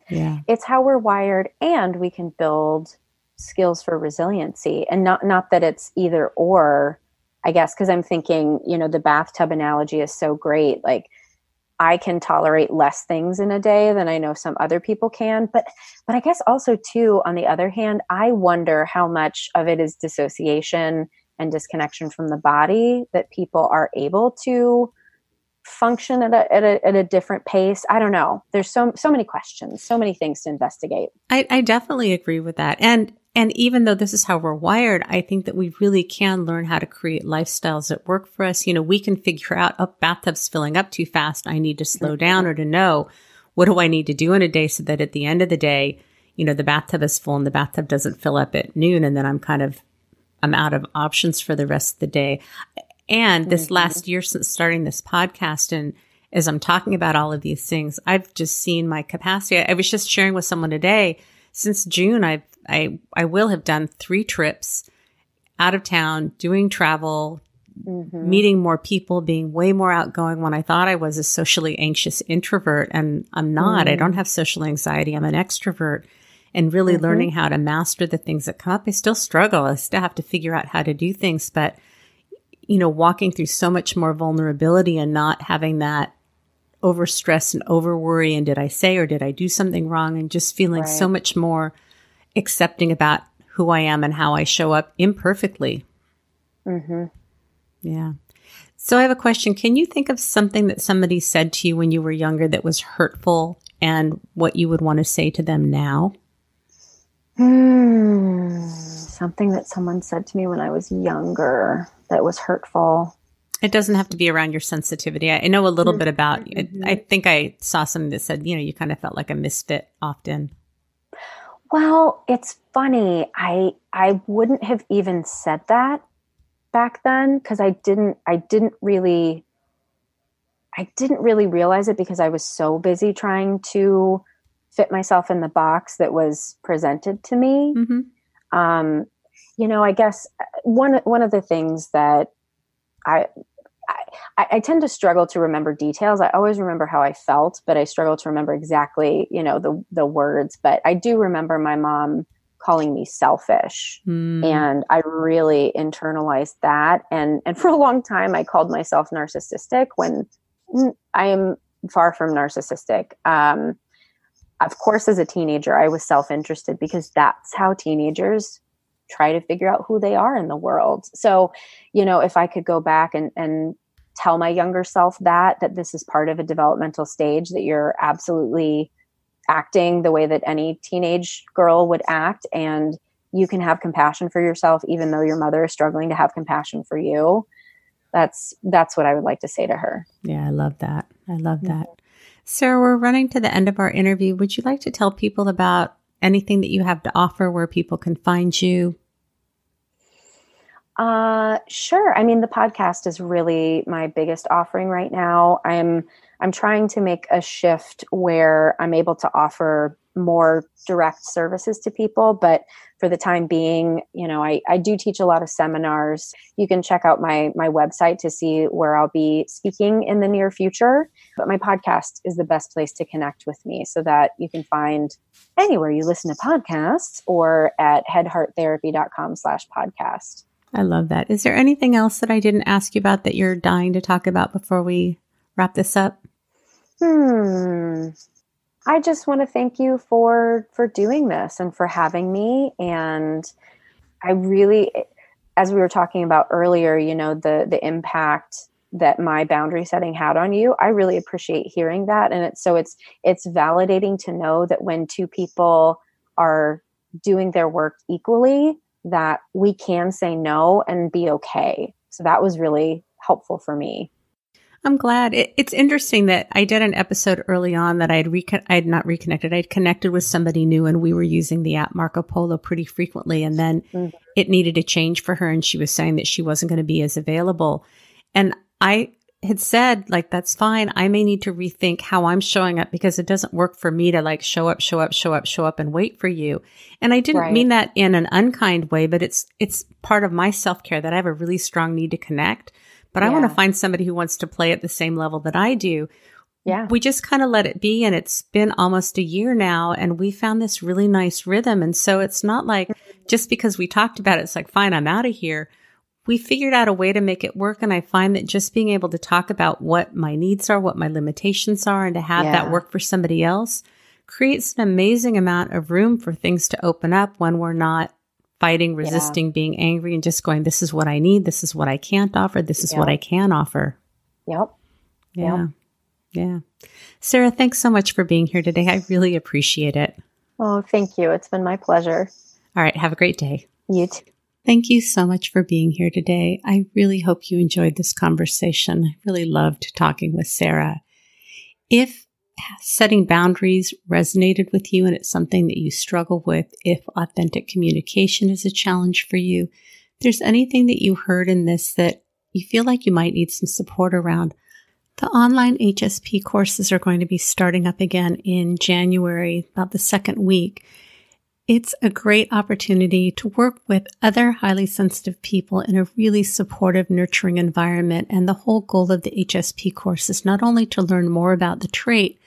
Speaker 1: Yeah.
Speaker 2: It's how we're wired, and we can build skills for resiliency, and not that it's either or, I guess, because I'm thinking, the bathtub analogy is so great. Like, I can tolerate less things in a day than I know some other people can. But I guess also too, on the other hand, I wonder how much of it is dissociation and disconnection from the body that people are able to function at a different pace. I don't know. There's so many questions, so many things to investigate.
Speaker 1: I definitely agree with that. And And even though this is how we're wired, I think that we really can learn how to create lifestyles that work for us. We can figure out, oh, bathtub's filling up too fast. I need to slow down, or to know, what do I need to do in a day so that at the end of the day, the bathtub is full and the bathtub doesn't fill up at noon. And then I'm out of options for the rest of the day. And this last year since starting this podcast, and as I'm talking about all of these things, I've just seen my capacity. I was just sharing with someone today, since June, I will have done 3 trips out of town, doing travel, meeting more people, being way more outgoing when I thought I was a socially anxious introvert. And I'm not. I don't have social anxiety. I'm an extrovert. And really learning how to master the things that come up. I still struggle. I still have to figure out how to do things. But, walking through so much more vulnerability and not having that over stress and over worry. And did I say or did I do something wrong? And just feeling so much more accepting about who I am and how I show up imperfectly. Yeah. So I have a question. Can you think of something that somebody said to you when you were younger that was hurtful, and what you would want to say to them now?
Speaker 2: Something that someone said to me when I was younger that was hurtful.
Speaker 1: It doesn't have to be around your sensitivity. I know a little bit about it. I think I saw something that said, you kind of felt like a misfit often.
Speaker 2: Well, it's funny. I wouldn't have even said that back then, because I didn't really realize it, because I was so busy trying to fit myself in the box that was presented to me. I guess one of the things that I tend to struggle to remember details. I always remember how I felt, but I struggle to remember exactly, the words. But I do remember my mom calling me selfish, and I really internalized that. And for a long time, I called myself narcissistic when I am far from narcissistic. Of course, as a teenager, I was self-interested, because that's how teenagers try to figure out who they are in the world. So, if I could go back and tell my younger self that this is part of a developmental stage, that you're absolutely acting the way that any teenage girl would act, and you can have compassion for yourself, even though your mother is struggling to have compassion for you. That's what I would like to say to her.
Speaker 1: Yeah, I love that. I love that. Sarah, we're running to the end of our interview. Would you like to tell people about anything that you have to offer, where people can find you?
Speaker 2: Sure. I mean, the podcast is really my biggest offering right now. I'm trying to make a shift where I'm able to offer more direct services to people, but for the time being, I do teach a lot of seminars. You can check out my website to see where I'll be speaking in the near future, but my podcast is the best place to connect with me, so that you can find anywhere you listen to podcasts, or at headhearttherapy.com/podcast.
Speaker 1: I love that. Is there anything else that I didn't ask you about that you're dying to talk about before we wrap this up?
Speaker 2: I just want to thank you for doing this and for having me. And I really, as we were talking about earlier, the impact that my boundary setting had on you, I really appreciate hearing that. And it's validating to know that when two people are doing their work equally, that we can say no and be okay. So that was really helpful for me.
Speaker 1: I'm glad. It's interesting that I did an episode early on that I'd connected with somebody new, and we were using the app Marco Polo pretty frequently. And then it needed a change for her, and she was saying that she wasn't going to be as available. And I had said, that's fine. I may need to rethink how I'm showing up, because it doesn't work for me to show up and wait for you. And I didn't mean that in an unkind way, but it's part of my self-care that I have a really strong need to connect. But I want to find somebody who wants to play at the same level that I do.
Speaker 2: Yeah.
Speaker 1: We just kind of let it be. And it's been almost a year now, and we found this really nice rhythm. And so it's not like just because we talked about it, it's fine, I'm out of here. We figured out a way to make it work. And I find that just being able to talk about what my needs are, what my limitations are, and to have that work for somebody else creates an amazing amount of room for things to open up when we're not fighting, resisting, being angry, and just going, this is what I need. This is what I can't offer. This is what I can offer.
Speaker 2: Yep.
Speaker 1: Yeah. Yeah. Sarah, thanks so much for being here today. I really appreciate it.
Speaker 2: Oh, thank you. It's been my pleasure.
Speaker 1: All right. Have a great day.
Speaker 2: You too.
Speaker 1: Thank you so much for being here today. I really hope you enjoyed this conversation. I really loved talking with Sarah. If setting boundaries resonated with you and it's something that you struggle with, if authentic communication is a challenge for you, if there's anything that you heard in this that you feel like you might need some support around, the online HSP courses are going to be starting up again in January, about the second week. It's a great opportunity to work with other highly sensitive people in a really supportive, nurturing environment. And the whole goal of the HSP course is not only to learn more about the trait,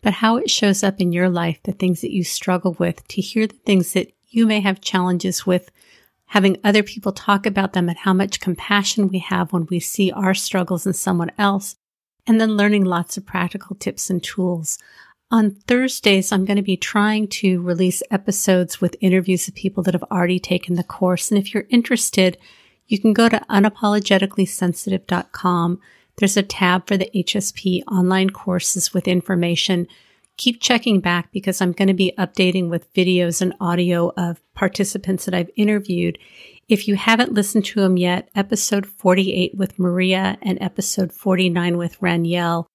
Speaker 1: but how it shows up in your life, the things that you struggle with, to hear the things that you may have challenges with, having other people talk about them and how much compassion we have when we see our struggles in someone else, and then learning lots of practical tips and tools. On Thursdays, I'm going to be trying to release episodes with interviews of people that have already taken the course. And if you're interested, you can go to unapologeticallysensitive.com. There's a tab for the HSP online courses with information. Keep checking back because I'm going to be updating with videos and audio of participants that I've interviewed. If you haven't listened to them yet, episode 48 with Maria and episode 49 with Ranielle,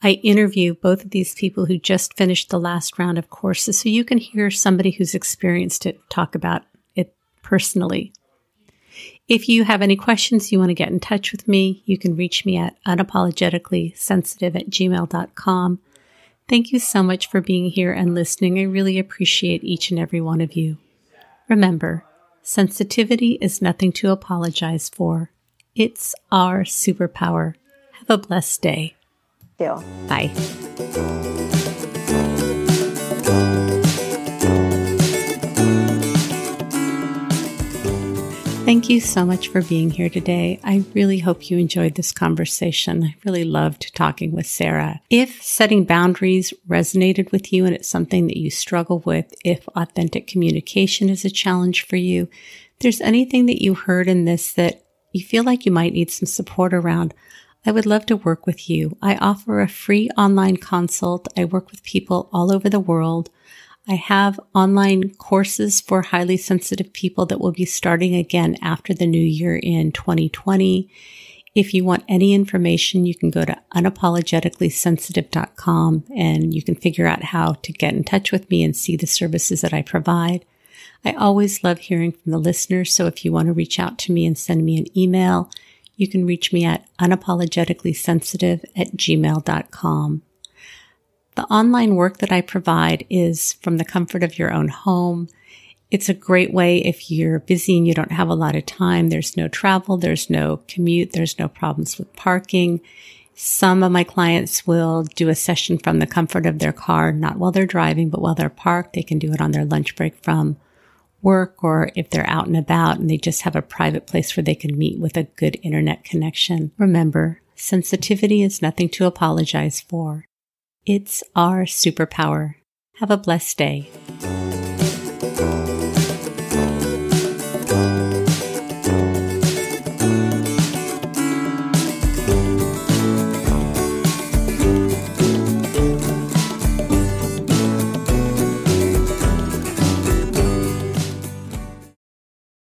Speaker 1: I interview both of these people who just finished the last round of courses, so you can hear somebody who's experienced it talk about it personally. If you have any questions, you want to get in touch with me, you can reach me at unapologeticallysensitive@gmail.com. Thank you so much for being here and listening. I really appreciate each and every one of you. Remember, sensitivity is nothing to apologize for. It's our superpower. Have a blessed day.
Speaker 2: Bye.
Speaker 1: Thank you so much for being here today. I really hope you enjoyed this conversation. I really loved talking with Sarah. If setting boundaries resonated with you and it's something that you struggle with, if authentic communication is a challenge for you, if there's anything that you heard in this that you feel like you might need some support around, I would love to work with you. I offer a free online consult. I work with people all over the world. I have online courses for highly sensitive people that will be starting again after the new year in 2020. If you want any information, you can go to unapologeticallysensitive.com and you can figure out how to get in touch with me and see the services that I provide. I always love hearing from the listeners, so if you want to reach out to me and send me an email, you can reach me at unapologeticallysensitive@gmail.com. The online work that I provide is from the comfort of your own home. It's a great way if you're busy and you don't have a lot of time. There's no travel, there's no commute, there's no problems with parking. Some of my clients will do a session from the comfort of their car, not while they're driving, but while they're parked. They can do it on their lunch break from work, or if they're out and about and they just have a private place where they can meet with a good internet connection. Remember, sensitivity is nothing to apologize for. It's our superpower. Have a blessed day.